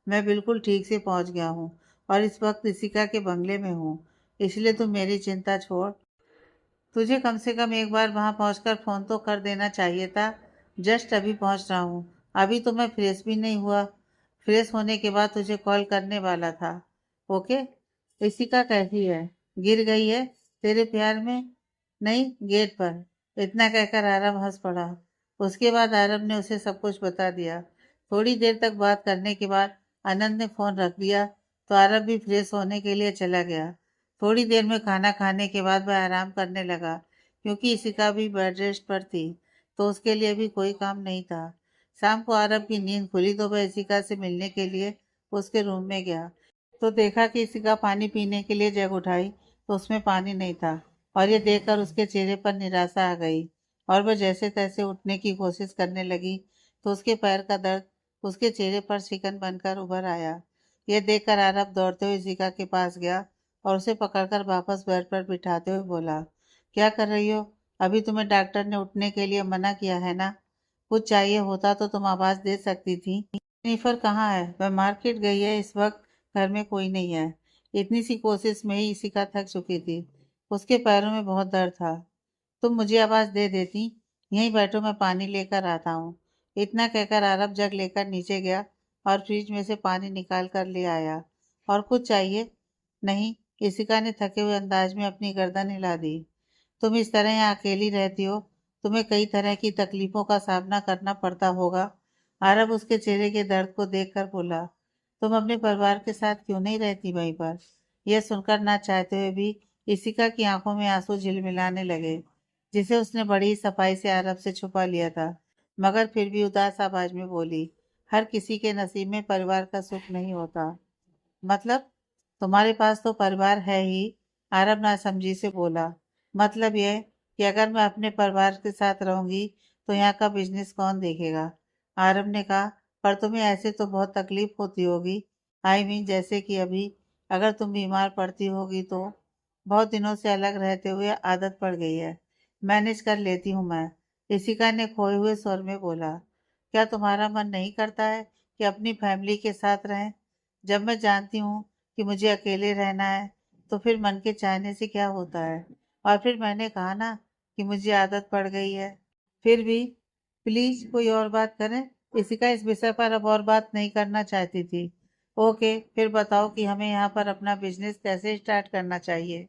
मैं बिल्कुल ठीक से पहुंच गया हूँ और इस वक्त इशिका के बंगले में हूँ, इसलिए तू मेरी चिंता छोड़। तुझे कम से कम एक बार वहां पहुंचकर फोन तो कर देना चाहिए था। जस्ट अभी पहुंच रहा हूँ। अभी तो मैं फ्रेश भी नहीं हुआ। फ्रेश होने के बाद तुझे कॉल करने वाला था। ओके। इशिका कैसी है? गिर गई है तेरे प्यार में? नहीं, गेट पर। इतना कहकर आरब हंस पड़ा। उसके बाद आरब ने उसे सब कुछ बता दिया। थोड़ी देर तक बात करने के बाद आनंद ने फोन रख दिया तो आरब भी फ्रेश होने के लिए चला गया। थोड़ी देर में खाना खाने के बाद वह आराम करने लगा, क्योंकि इशिका भी बेड रेस्ट पर थी, तो उसके लिए भी कोई काम नहीं था। शाम को आरब की नींद खुली तो वह इशिका से मिलने के लिए उसके रूम में गया, तो देखा कि इशिका पानी पीने के लिए जग उठाई तो उसमें पानी नहीं था, और ये देखकर उसके चेहरे पर निराशा आ गई और वह जैसे तैसे उठने की कोशिश करने लगी तो उसके पैर का दर्द उसके चेहरे पर शिकन बनकर उभर आया। यह देखकर आरब दौड़ते हुए शिका के पास गया और उसे पकड़कर वापस बेड पर बिठाते हुए बोला, क्या कर रही हो? अभी तुम्हें डॉक्टर ने उठने के लिए मना किया है ना? कुछ चाहिए होता तो तुम आवाज दे सकती थी। जेनिफर कहाँ है? वह मार्केट गई है, इस वक्त घर में कोई नहीं है। इतनी सी कोशिश में ही इशिका थक चुकी थी। उसके पैरों में बहुत दर्द था। तुम मुझे आवाज दे देती। यहीं बैठो, मैं पानी लेकर आता हूँ। इतना कहकर आरब जग लेकर नीचे गया और फ्रिज में से पानी निकाल कर ले आया। और कुछ चाहिए? नहीं, इशिका ने थके हुए अंदाज में अपनी गर्दन हिला दी। तुम इस तरह यहाँ अकेली रहती हो, तुम्हें कई तरह की तकलीफों का सामना करना पड़ता होगा। आरब उसके चेहरे के दर्द को देखकर बोला, तुम अपने परिवार के साथ क्यों नहीं रहती वहीं पर? यह सुनकर ना चाहते हुए भी इशिका की आंखों में आंसू झिलमिलाने लगे, जिसे उसने बड़ी सफाई से आरब से छुपा लिया था। मगर फिर भी उदास आवाज में बोली, हर किसी के नसीब में परिवार का सुख नहीं होता। मतलब? तुम्हारे पास तो परिवार है ही। आरब नासमझी से बोला, मतलब यह कि अगर मैं अपने परिवार के साथ रहूंगी तो यहाँ का बिजनेस कौन देखेगा? आरब ने कहा, पर तुम्हें ऐसे तो बहुत तकलीफ होती होगी। आई मीन जैसे कि अभी अगर तुम बीमार पड़ती होगी तो। बहुत दिनों से अलग रहते हुए आदत पड़ गई है, मैनेज कर लेती हूँ मैं। ऋषिका ने खोए हुए स्वर में बोला, क्या तुम्हारा मन नहीं करता है कि अपनी फैमिली के साथ रहें? जब मैं जानती हूँ कि मुझे अकेले रहना है तो फिर मन के चाहने से क्या होता है? और फिर मैंने कहा ना कि मुझे आदत पड़ गई है। फिर भी प्लीज कोई और बात करें। इशिका इस विषय पर अब और बात नहीं करना चाहती थी। ओके, फिर बताओ कि हमें यहाँ पर अपना बिजनेस कैसे स्टार्ट करना चाहिए।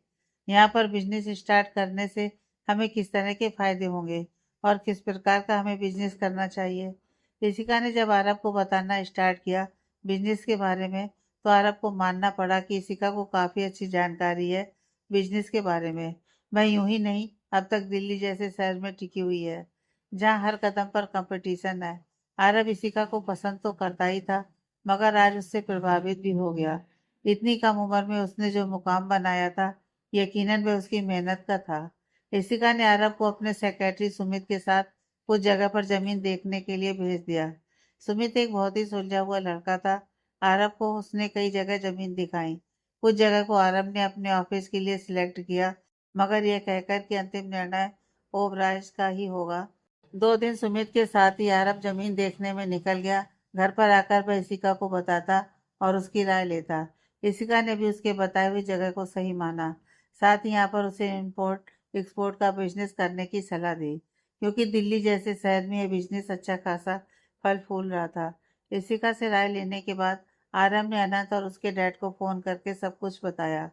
यहाँ पर बिजनेस स्टार्ट करने से हमें किस तरह के फायदे होंगे और किस प्रकार का हमें बिजनेस करना चाहिए। ऋषिका ने जब आरब को बताना स्टार्ट किया बिजनेस के बारे में, तो आरब को मानना पड़ा कि ऋषिका को काफ़ी अच्छी जानकारी है बिजनेस के बारे में। वह यूं ही नहीं, अब तक दिल्ली जैसे शहर में टिकी हुई है, जहाँ हर कदम पर कंपटीशन है। आरब ऋषिका को पसंद तो करता ही था, मगर आज उससे प्रभावित भी हो गया। इतनी कम उम्र में उसने जो मुकाम बनाया था, यकीनन वह उसकी मेहनत का था। ऋषिका ने आरब को अपने सेक्रेटरी सुमित के साथ कुछ जगह पर जमीन देखने के लिए भेज दिया। सुमित एक बहुत ही सुलझा हुआ लड़का था। आरब को उसने कई जगह जमीन दिखाई। कुछ जगह को आरब ने अपने ऑफिस के लिए सिलेक्ट किया, मगर यह कहकर कि अंतिम निर्णय ओबराइश का ही होगा। 2 दिन सुमित के साथ ही आरब जमीन देखने में निकल गया। घर पर आकर वह इशिका को बताता और उसकी राय लेता। इशिका ने भी उसके बताए हुई जगह को सही माना। साथ ही यहाँ पर उसे इम्पोर्ट एक्सपोर्ट का बिजनेस करने की सलाह दी, क्योंकि दिल्ली जैसे शहर में यह बिजनेस अच्छा खासा फल फूल रहा था। इशिका से राय लेने के बाद आरब ने अनंत और उसके डैड को फोन करके सब कुछ बताया,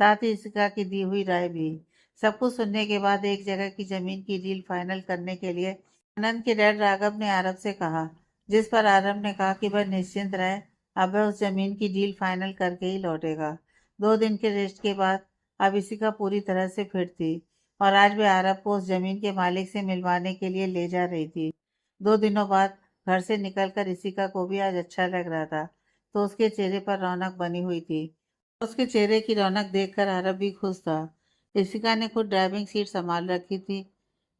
साथ ही इशिका की दी हुई राय भी। सब कुछ सुनने के बाद एक जगह की जमीन की डील फाइनल करने के लिए आनंद के डैड राघव ने आरब से कहा, जिस पर आरब ने कहा कि वह निश्चिंत रहे, अब वह उस जमीन की डील फाइनल करके ही लौटेगा। 2 दिन के रेस्ट के बाद अब इशिका पूरी तरह से फिट थी और आज वह आरब को उस जमीन के मालिक से मिलवाने के लिए ले जा रही थी। 2 दिनों बाद घर से निकलकर इशिका को भी आज अच्छा लग रहा था, तो उसके चेहरे पर रौनक बनी हुई थी। उसके चेहरे की रौनक देखकर आरब भी खुश था। इशिका ने खुद ड्राइविंग सीट संभाल रखी थी।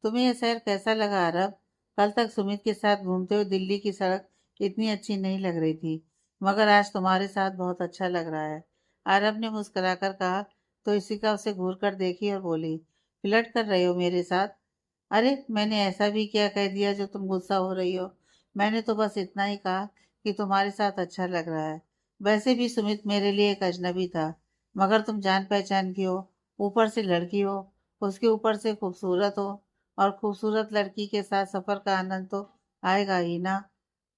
तुम्हें यह शहर कैसा लगा आरब? कल तक सुमित के साथ घूमते हुए दिल्ली की सड़क इतनी अच्छी नहीं लग रही थी, मगर आज तुम्हारे साथ बहुत अच्छा लग रहा है। आरब ने मुस्कुराकर कहा, तो इशिका उसे घूर कर देखी और बोली, फ्लर्ट कर रहे हो मेरे साथ? अरे मैंने ऐसा भी क्या कह दिया जो तुम गुस्सा हो रही हो? मैंने तो बस इतना ही कहा कि तुम्हारे साथ अच्छा लग रहा है। वैसे भी सुमित मेरे लिए एक अजनबी था, मगर तुम जान पहचान की हो, ऊपर से लड़की हो, उसके ऊपर से खूबसूरत हो, और खूबसूरत लड़की के साथ सफर का आनंद तो आएगा ही ना।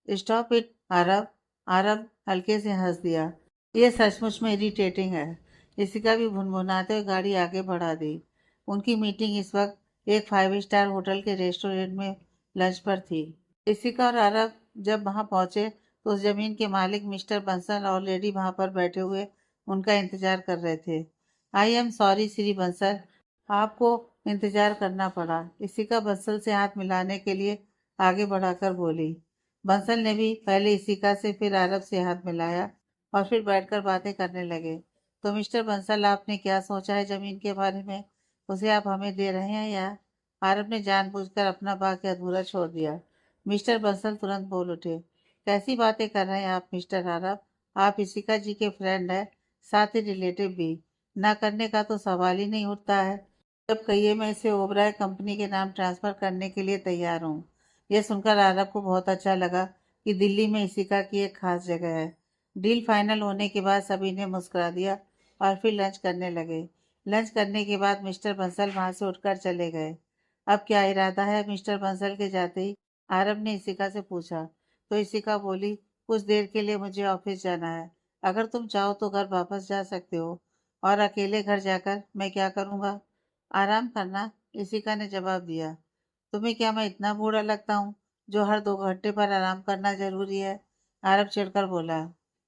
स्टॉप इट आरब। आरब हल्के से हंस दिया। ये सचमुच में इरिटेटिंग है। इसी का भी भुनभुनाते हुए गाड़ी आगे बढ़ा दी। उनकी मीटिंग इस वक्त एक 5 स्टार होटल के रेस्टोरेंट में लंच पर थी। इशिका और आरव जब वहां पहुंचे तो उस जमीन के मालिक मिस्टर बंसल ऑलरेडी वहां पर बैठे हुए उनका इंतजार कर रहे थे। I am sorry Shri Bansal, आपको इंतजार करना पड़ा। इशिका बंसल से हाथ मिलाने के लिए आगे बढ़ाकर बोली। बंसल ने भी पहले इशिका से फिर आरव से हाथ मिलाया और फिर बैठकर बातें करने लगे। तो मिस्टर बंसल, आपने क्या सोचा है जमीन के बारे में? उसे आप हमें दे रहे हैं या? आरव ने जानबूझकर अपना वाक्य अधूरा छोड़ दिया। मिस्टर बंसल तुरंत बोल उठे। कैसी बातें कर रहे हैं आप मिस्टर आरव? आप इशिका जी के फ्रेंड हैं, साथ ही रिलेटिव भी। ना करने का तो सवाल ही नहीं उठता है। जब कहिए मैं इसे ओबराय कंपनी के नाम ट्रांसफर करने के लिए तैयार हूँ। यह सुनकर आरव को बहुत अच्छा लगा कि दिल्ली में इशिका की एक खास जगह है। डील फाइनल होने के बाद सभी ने मुस्कुरा दिया और फिर लंच करने लगे। लंच करने के बाद मिस्टर बंसल वहां से उठकर चले गए। अब क्या इरादा है? मिस्टर बंसल के जाते ही आरव ने इशिका से पूछा। तो इशिका बोली, कुछ देर के लिए मुझे ऑफिस जाना है। अगर तुम चाहो तो घर वापस जा सकते हो। और अकेले घर जाकर मैं क्या करूँगा? आराम करना, इशिका ने जवाब दिया। तुम्हें क्या मैं इतना बूढ़ा लगता हूँ जो हर 2 घंटे पर आराम करना जरूरी है? आरब चिढ़कर बोला।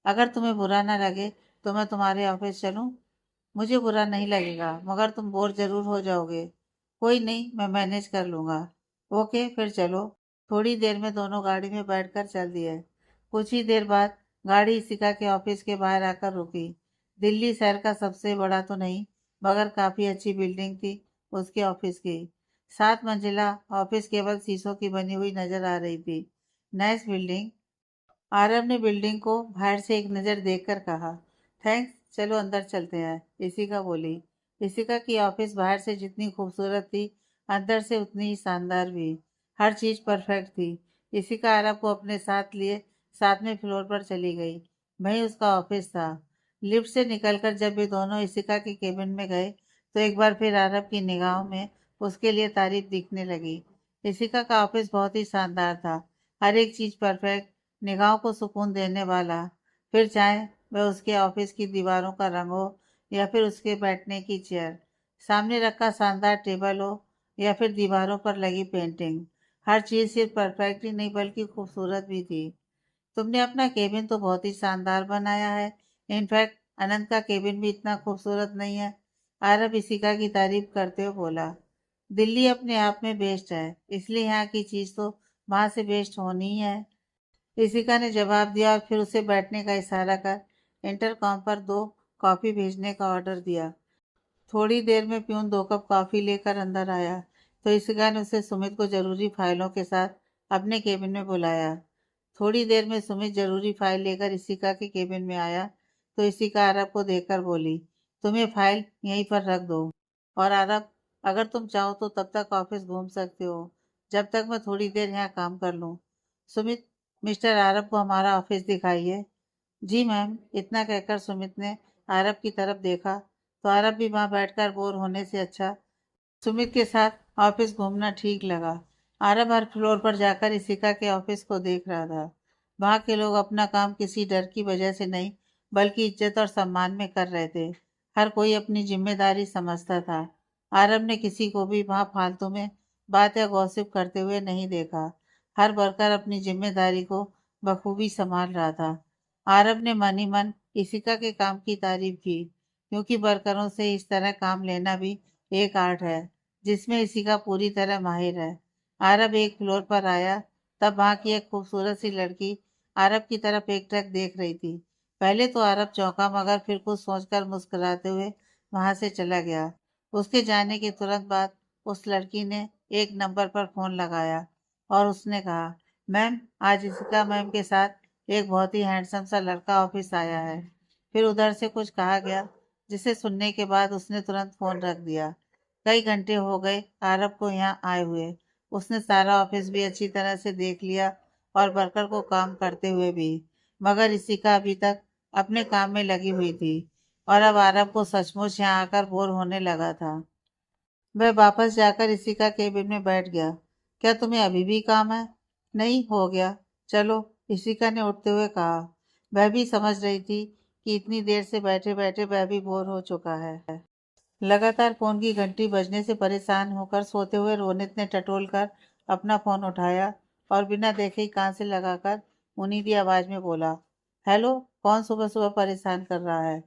अगर तुम्हें बुरा ना लगे तो मैं तुम्हारे ऑफिस चलूं? मुझे बुरा नहीं लगेगा, मगर तुम बोर जरूर हो जाओगे। कोई नहीं, मैं मैनेज कर लूंगा। ओके, फिर चलो। थोड़ी देर में दोनों गाड़ी में बैठकर चल दिए। कुछ ही देर बाद गाड़ी इशिका के ऑफिस के बाहर आकर रुकी। दिल्ली शहर का सबसे बड़ा तो नहीं, मगर काफी अच्छी बिल्डिंग थी उसके ऑफिस की। 7 मंजिला ऑफिस केवल शीशों की बनी हुई नजर आ रही थी। Nice building. आरव ने बिल्डिंग को बाहर से एक नज़र देखकर कहा। थैंक्स, चलो अंदर चलते हैं, इशिका बोली। इशिका की ऑफिस बाहर से जितनी खूबसूरत थी, अंदर से उतनी ही शानदार भी। हर चीज़ परफेक्ट थी। इशिका आरव को अपने साथ लिए 7वें फ्लोर पर चली गई। वहीं उसका ऑफिस था। लिफ्ट से निकलकर जब वे दोनों इशिका के केबिन में गए तो एक बार फिर आरव की निगाहों में उसके लिए तारीफ दिखने लगी। इशिका का ऑफिस बहुत ही शानदार था। हर एक चीज़ परफेक्ट, निगाहों को सुकून देने वाला। फिर चाहे वह उसके ऑफिस की दीवारों का रंग हो या फिर उसके बैठने की चेयर, सामने रखा शानदार टेबल हो या फिर दीवारों पर लगी पेंटिंग, हर चीज़ सिर्फ परफेक्ट ही नहीं बल्कि खूबसूरत भी थी। तुमने अपना केबिन तो बहुत ही शानदार बनाया है। इनफैक्ट अनंत का केबिन भी इतना खूबसूरत नहीं है। आरब इशिका की तारीफ करते हुए बोला। दिल्ली अपने आप में बेस्ट है, इसलिए यहाँ की चीज़ तो वहाँ से बेस्ट होनी ही है, इशिका ने जवाब दिया और फिर उसे बैठने का इशारा कर इंटरकॉम पर 2 कॉफ़ी भेजने का ऑर्डर दिया। थोड़ी देर में प्यून 2 कप कॉफ़ी लेकर अंदर आया तो इशिका ने उसे सुमित को जरूरी फाइलों के साथ अपने केबिन में बुलाया। थोड़ी देर में सुमित जरूरी फाइल लेकर इशिका के केबिन में आया तो इशिका आरब को देखकर बोली, तुम ये फाइल यहीं पर रख दो। और आरब, अगर तुम चाहो तो तब तक ऑफिस घूम सकते हो, जब तक मैं थोड़ी देर यहाँ काम कर लूँ। सुमित, मिस्टर आरब को हमारा ऑफिस दिखाइए। जी मैम, इतना कहकर सुमित ने आरब की तरफ देखा तो आरब भी वहां बैठकर बोर होने से अच्छा सुमित के साथ ऑफिस घूमना ठीक लगा। आरब हर फ्लोर पर जाकर इशिका के ऑफिस को देख रहा था। वहां के लोग अपना काम किसी डर की वजह से नहीं बल्कि इज्जत और सम्मान में कर रहे थे। हर कोई अपनी जिम्मेदारी समझता था। आरब ने किसी को भी वहां फालतू में बात या गॉसिप करते हुए नहीं देखा। हर वर्कर अपनी जिम्मेदारी को बखूबी संभाल रहा था। आरब ने मन ही मन इशिका के काम की तारीफ की, क्योंकि वर्करों से इस तरह काम लेना भी एक आर्ट है जिसमें इशिका पूरी तरह माहिर है। आरब एक फ्लोर पर आया तब वहां की एक खूबसूरत सी लड़की आरब की तरफ एकटक देख रही थी। पहले तो आरब चौंका, मगर फिर कुछ सोचकर मुस्कुराते हुए वहां से चला गया। उसके जाने के तुरंत बाद उस लड़की ने एक नंबर पर फोन लगाया और उसने कहा, मैम, आज इशिका मैम के साथ एक बहुत ही हैंडसम सा लड़का ऑफिस आया है। फिर उधर से कुछ कहा गया जिसे सुनने के बाद उसने तुरंत फोन रख दिया। कई घंटे हो गए आरब को यहाँ आए हुए। उसने सारा ऑफिस भी अच्छी तरह से देख लिया और वर्कर को काम करते हुए भी, मगर इशिका अभी तक अपने काम में लगी हुई थी और अब आरब को सचमुच यहाँ आकर बोर होने लगा था। वह वापस जाकर इशिका केबिन में बैठ गया। क्या तुम्हें अभी भी काम है? नहीं, हो गया। चलो, इशिका ने उठते हुए कहा। वह भी समझ रही थी कि इतनी देर से बैठे बैठे वह भी बोर हो चुका है। लगातार फोन की घंटी बजने से परेशान होकर सोते हुए रोनित ने टटोल कर अपना फोन उठाया और बिना देखे ही कान से लगाकर मुनीदी आवाज में बोला, हेलो, कौन सुबह सुबह परेशान कर रहा है?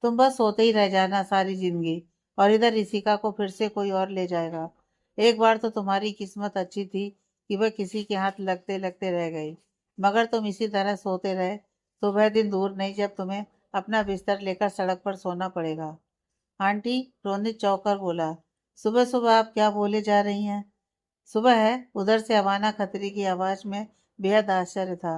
तुम बस सोते ही रह जाना सारी जिंदगी, और इधर ऋषिका को फिर से कोई और ले जाएगा। एक बार तो तुम्हारी किस्मत अच्छी थी कि वह किसी के हाथ लगते लगते रह गई, मगर तुम इसी तरह सोते रहे तो वह दिन दूर नहीं जब तुम्हें अपना बिस्तर लेकर सड़क पर सोना पड़ेगा। आंटी, रोनित चौंक कर बोला, सुबह सुबह आप क्या बोले जा रही हैं? सुबह है, उधर से अवाना खत्री की आवाज में बेहद आश्चर्य था।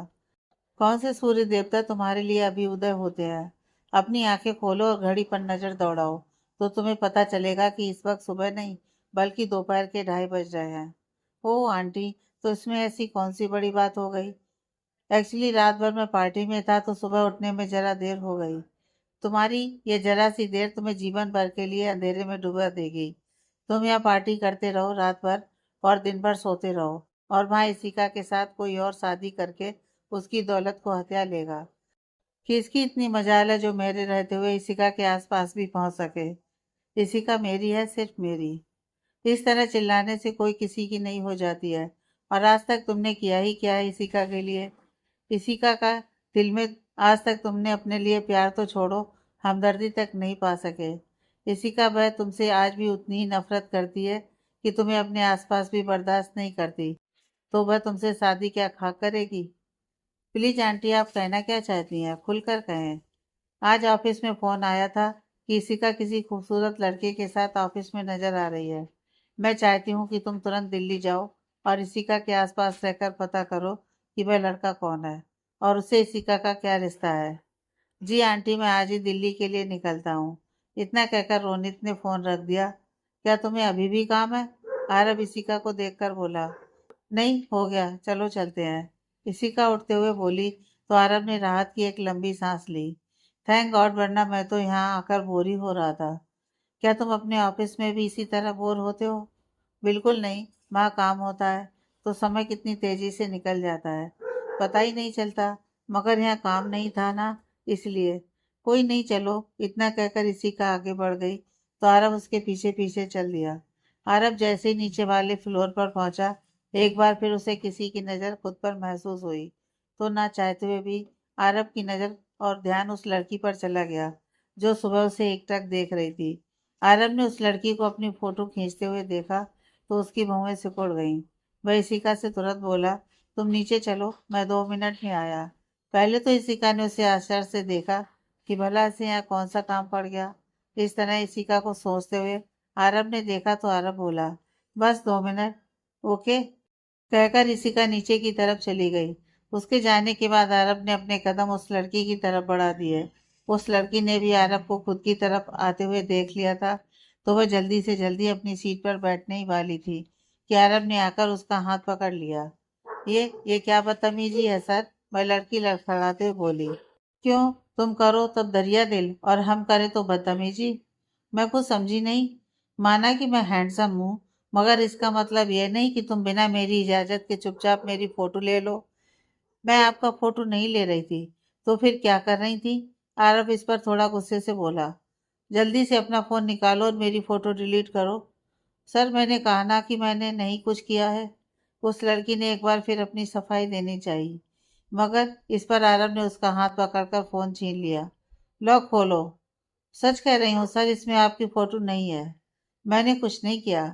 कौन से सूर्य देवता तुम्हारे लिए अभी उदय होते हैं? अपनी आंखें खोलो और घड़ी पर नजर दौड़ाओ तो तुम्हें पता चलेगा कि इस वक्त सुबह नहीं बल्कि दोपहर के 2:30 बज रहे हैं। ओह आंटी, तो इसमें ऐसी कौन सी बड़ी बात हो गई? एक्चुअली रात भर मैं पार्टी में था तो सुबह उठने में जरा देर हो गई। तुम्हारी ये जरा सी देर तुम्हें जीवन भर के लिए अंधेरे में डुबा देगी। तुम यहाँ पार्टी करते रहो रात भर और दिन भर सोते रहो, और वहाँ इसिका के साथ कोई और शादी करके उसकी दौलत को हत्या लेगा। किसकी इतनी मजाल है जो मेरे रहते हुए इसिका के आसपास भी पहुंच सके? इसिका मेरी है, सिर्फ मेरी। इस तरह चिल्लाने से कोई किसी की नहीं हो जाती है। और आज तक तुमने किया ही क्या है इसिका के लिए? इसिका का दिल में आज तक तुमने अपने लिए प्यार तो छोड़ो, हमदर्दी तक नहीं पा सके। इसिका वह तुमसे आज भी उतनी ही नफरत करती है कि तुम्हें अपने आसपास भी बर्दाश्त नहीं करती। तो वह तुमसे शादी क्या खाक करेगी? प्लीज आंटी, आप कहना क्या चाहती हैं? खुलकर कहें। आज ऑफिस में फोन आया था कि इसिका किसी खूबसूरत लड़के के साथ ऑफिस में नजर आ रही है। मैं चाहती हूँ कि तुम तुरंत दिल्ली जाओ और इसिका के आसपास रहकर पता करो कि वह लड़का कौन है और उससे इसिका का क्या रिश्ता है। जी आंटी, मैं आज ही दिल्ली के लिए निकलता हूँ। इतना कहकर रोनित ने फोन रख दिया। क्या तुम्हें अभी भी काम है? आरब इसिका को देखकर बोला। नहीं, हो गया, चलो चलते हैं। इसिका उठते हुए बोली तो आरब ने राहत की एक लंबी सांस ली। थैंक गॉड, वरना मैं तो यहाँ आकर बोर ही हो रहा था। क्या तुम अपने ऑफिस में भी इसी तरह बोर होते हो? बिल्कुल नहीं, वहाँ काम होता है तो समय कितनी तेजी से निकल जाता है, पता ही नहीं चलता। मगर यहाँ काम नहीं था ना, इसलिए। कोई नहीं, चलो। इतना कहकर इसी का आगे बढ़ गई तो आरब उसके पीछे पीछे चल दिया। आरब जैसे ही नीचे वाले फ्लोर पर पहुंचा, एक बार फिर उसे किसी की नज़र खुद पर महसूस हुई तो ना चाहते हुए भी आरब की नज़र और ध्यान उस लड़की पर चला गया जो सुबह उसे एकटक देख रही थी। आरब ने उस लड़की को अपनी फोटो खींचते हुए देखा तो उसकी भौहें सिकुड़ गईं। वह इसिका से तुरंत बोला, तुम नीचे चलो, मैं 2 मिनट में आया। पहले तो इसिका ने उसे आश्चर्य से देखा कि भला इसे यहाँ कौन सा काम पड़ गया। इस तरह इसिका को सोचते हुए आरब ने देखा तो आरब बोला, बस 2 मिनट, ओके, कहकर इसिका नीचे की तरफ चली गई। उसके जाने के बाद आरब ने अपने कदम उस लड़की की तरफ बढ़ा दिए। उस लड़की ने भी आरब को खुद की तरफ आते हुए देख लिया था तो वह जल्दी से जल्दी अपनी सीट पर बैठने ही वाली थी कि आरब ने आकर उसका हाथ पकड़ लिया। ये क्या बदतमीजी है सर? वह लड़की लड़खड़ाते हुए बोली। क्यों? तुम करो तब दरिया दिल और हम करें तो बदतमीजी? मैं कुछ समझी नहीं। माना कि मैं हैंडसम हूँ, मगर इसका मतलब यह नहीं कि तुम बिना मेरी इजाजत के चुपचाप मेरी फोटो ले लो। मैं आपका फोटो नहीं ले रही थी, तो फिर क्या कर रही थी? आरब इस पर थोड़ा गुस्से से बोला। जल्दी से अपना फोन निकालो और मेरी फोटो डिलीट करो। सर, मैंने कहा ना कि मैंने नहीं कुछ किया है। उस लड़की ने एक बार फिर अपनी सफाई देनी चाहिए, मगर इस पर आरब ने उसका हाथ पकड़कर फोन छीन लिया। लॉक खोलो। सच कह रही हूँ सर, इसमें आपकी फोटो नहीं है। मैंने कुछ नहीं किया।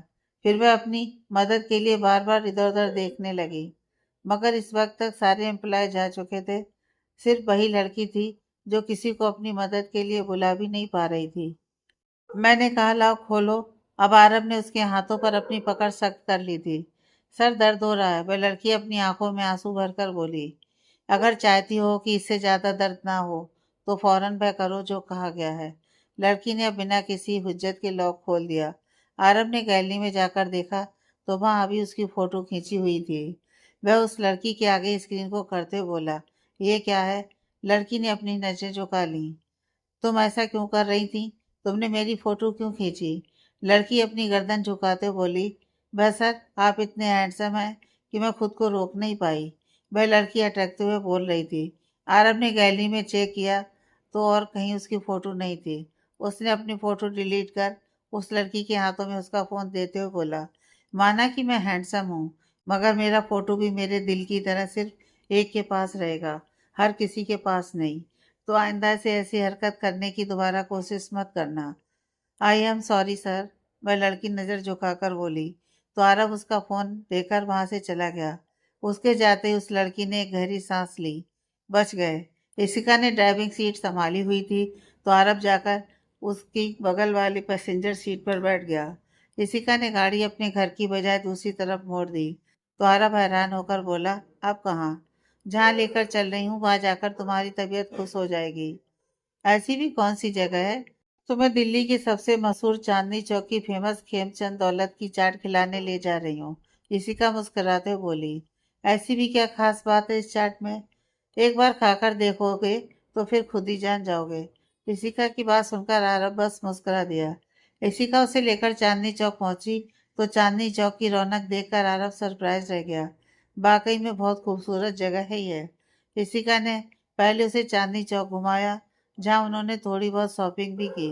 फिर वह अपनी मदद के लिए बार बार इधर उधर देखने लगी, मगर इस वक्त तक सारे एम्प्लॉय जा चुके थे। सिर्फ वही लड़की थी जो किसी को अपनी मदद के लिए बुला भी नहीं पा रही थी। मैंने कहा, लाओ खोलो। अब आरब ने उसके हाथों पर अपनी पकड़ सख्त कर ली थी। सर, दर्द हो रहा है, वह लड़की अपनी आंखों में आंसू भरकर बोली। अगर चाहती हो कि इससे ज्यादा दर्द ना हो तो फौरन वह करो जो कहा गया है। लड़की ने अब बिना किसी हुज्जत के लॉक खोल दिया। आरब ने गैलरी में जाकर देखा तो वहां अभी उसकी फोटो खींची हुई थी। वह उस लड़की के आगे स्क्रीन को करते हुए बोला, ये क्या है? लड़की ने अपनी नजरें झुका ली। तुम ऐसा क्यों कर रही थी? तुमने मेरी फोटो क्यों खींची? लड़की अपनी गर्दन झुकाते बोली, बस सर, आप इतने हैंडसम हैं कि मैं खुद को रोक नहीं पाई। वह लड़की अटकते हुए बोल रही थी। आरब ने गैलरी में चेक किया तो और कहीं उसकी फोटो नहीं थी। उसने अपनी फोटो डिलीट कर उस लड़की के हाथों में उसका फ़ोन देते हुए बोला, माना कि मैं हैंडसम हूँ, मगर मेरा फ़ोटो भी मेरे दिल की तरह सिर्फ एक के पास रहेगा, हर किसी के पास नहीं। तो आइंदा से ऐसी हरकत करने की दोबारा कोशिश मत करना। आई एम सॉरी सर, वह लड़की नज़र झुकाकर बोली। तो आरव उसका फ़ोन देकर वहाँ से चला गया। उसके जाते ही उस लड़की ने एक गहरी सांस ली। बच गए। इशिका ने ड्राइविंग सीट संभाली हुई थी, तो आरव जाकर उसकी बगल वाली पैसेंजर सीट पर बैठ गया। इशिका ने गाड़ी अपने घर की बजाय दूसरी तरफ मोड़ दी। तो आरव हैरान होकर बोला, अब कहाँ? जहाँ लेकर चल रही हूँ वहाँ जाकर तुम्हारी तबीयत खुश हो जाएगी। ऐसी भी कौन सी जगह है? तुम्हें दिल्ली की सबसे मशहूर चांदनी चौक की फेमस खेमचंद दौलत की चाट खिलाने ले जा रही हूँ। इशिका मुस्कुराते हुए बोली। ऐसी भी क्या खास बात है इस चाट में? एक बार खाकर देखोगे तो फिर खुद ही जान जाओगे। इशिका की बात सुनकर आरव बस मुस्कुरा दिया। इशिका उसे लेकर चांदनी चौक पहुंची तो चांदनी चौक की रौनक देखकर आरव सरप्राइज रह गया। वाकई में बहुत खूबसूरत जगह है ये। इशिका ने पहले उसे चांदनी चौक घुमाया, जहां उन्होंने थोड़ी बहुत शॉपिंग भी की।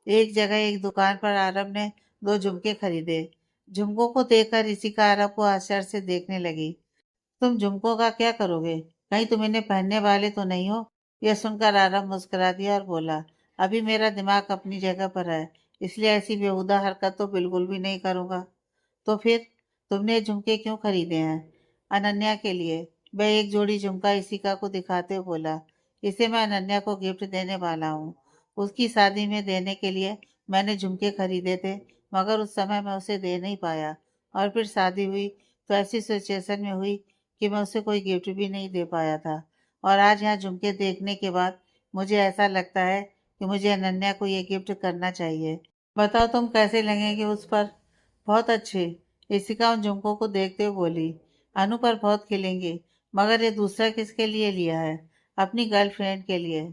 एक जगह एक दुकान पर आरव ने दो झुमके खरीदे। झुमकों को देखकर इशिका आरव को आश्चर्य से देखने लगी। तुम झुमकों का क्या करोगे? कहीं तुम इन्हें पहनने वाले तो नहीं हो? यह सुनकर आरव मुस्कुरा दिया और बोला, अभी मेरा दिमाग अपनी जगह पर है, इसलिए ऐसी बेहुदा हरकत तो बिल्कुल भी नहीं करूंगा। तो फिर तुमने ये झुमके क्यों खरीदे हैं? अनन्या के लिए। वह एक जोड़ी झुमका इशिका को दिखाते हुए बोला, इसे मैं अनन्या को गिफ्ट देने वाला हूँ। उसकी शादी में देने के लिए मैंने झुमके खरीदे थे, मगर उस समय मैं उसे दे नहीं पाया। और फिर शादी हुई तो ऐसी सिचुएशन में हुई कि मैं उसे कोई गिफ्ट भी नहीं दे पाया था। और आज यहाँ झुमके देखने के बाद मुझे ऐसा लगता है कि मुझे अनन्या को ये गिफ्ट करना चाहिए। बताओ तुम कैसे लगेंगे उस पर? बहुत अच्छे। इशिका उन झुमकों को देखते हुए बोली, अनु पर बहुत खिलेंगे, मगर ये दूसरा किसके लिए लिया है? अपनी गर्लफ्रेंड के लिए।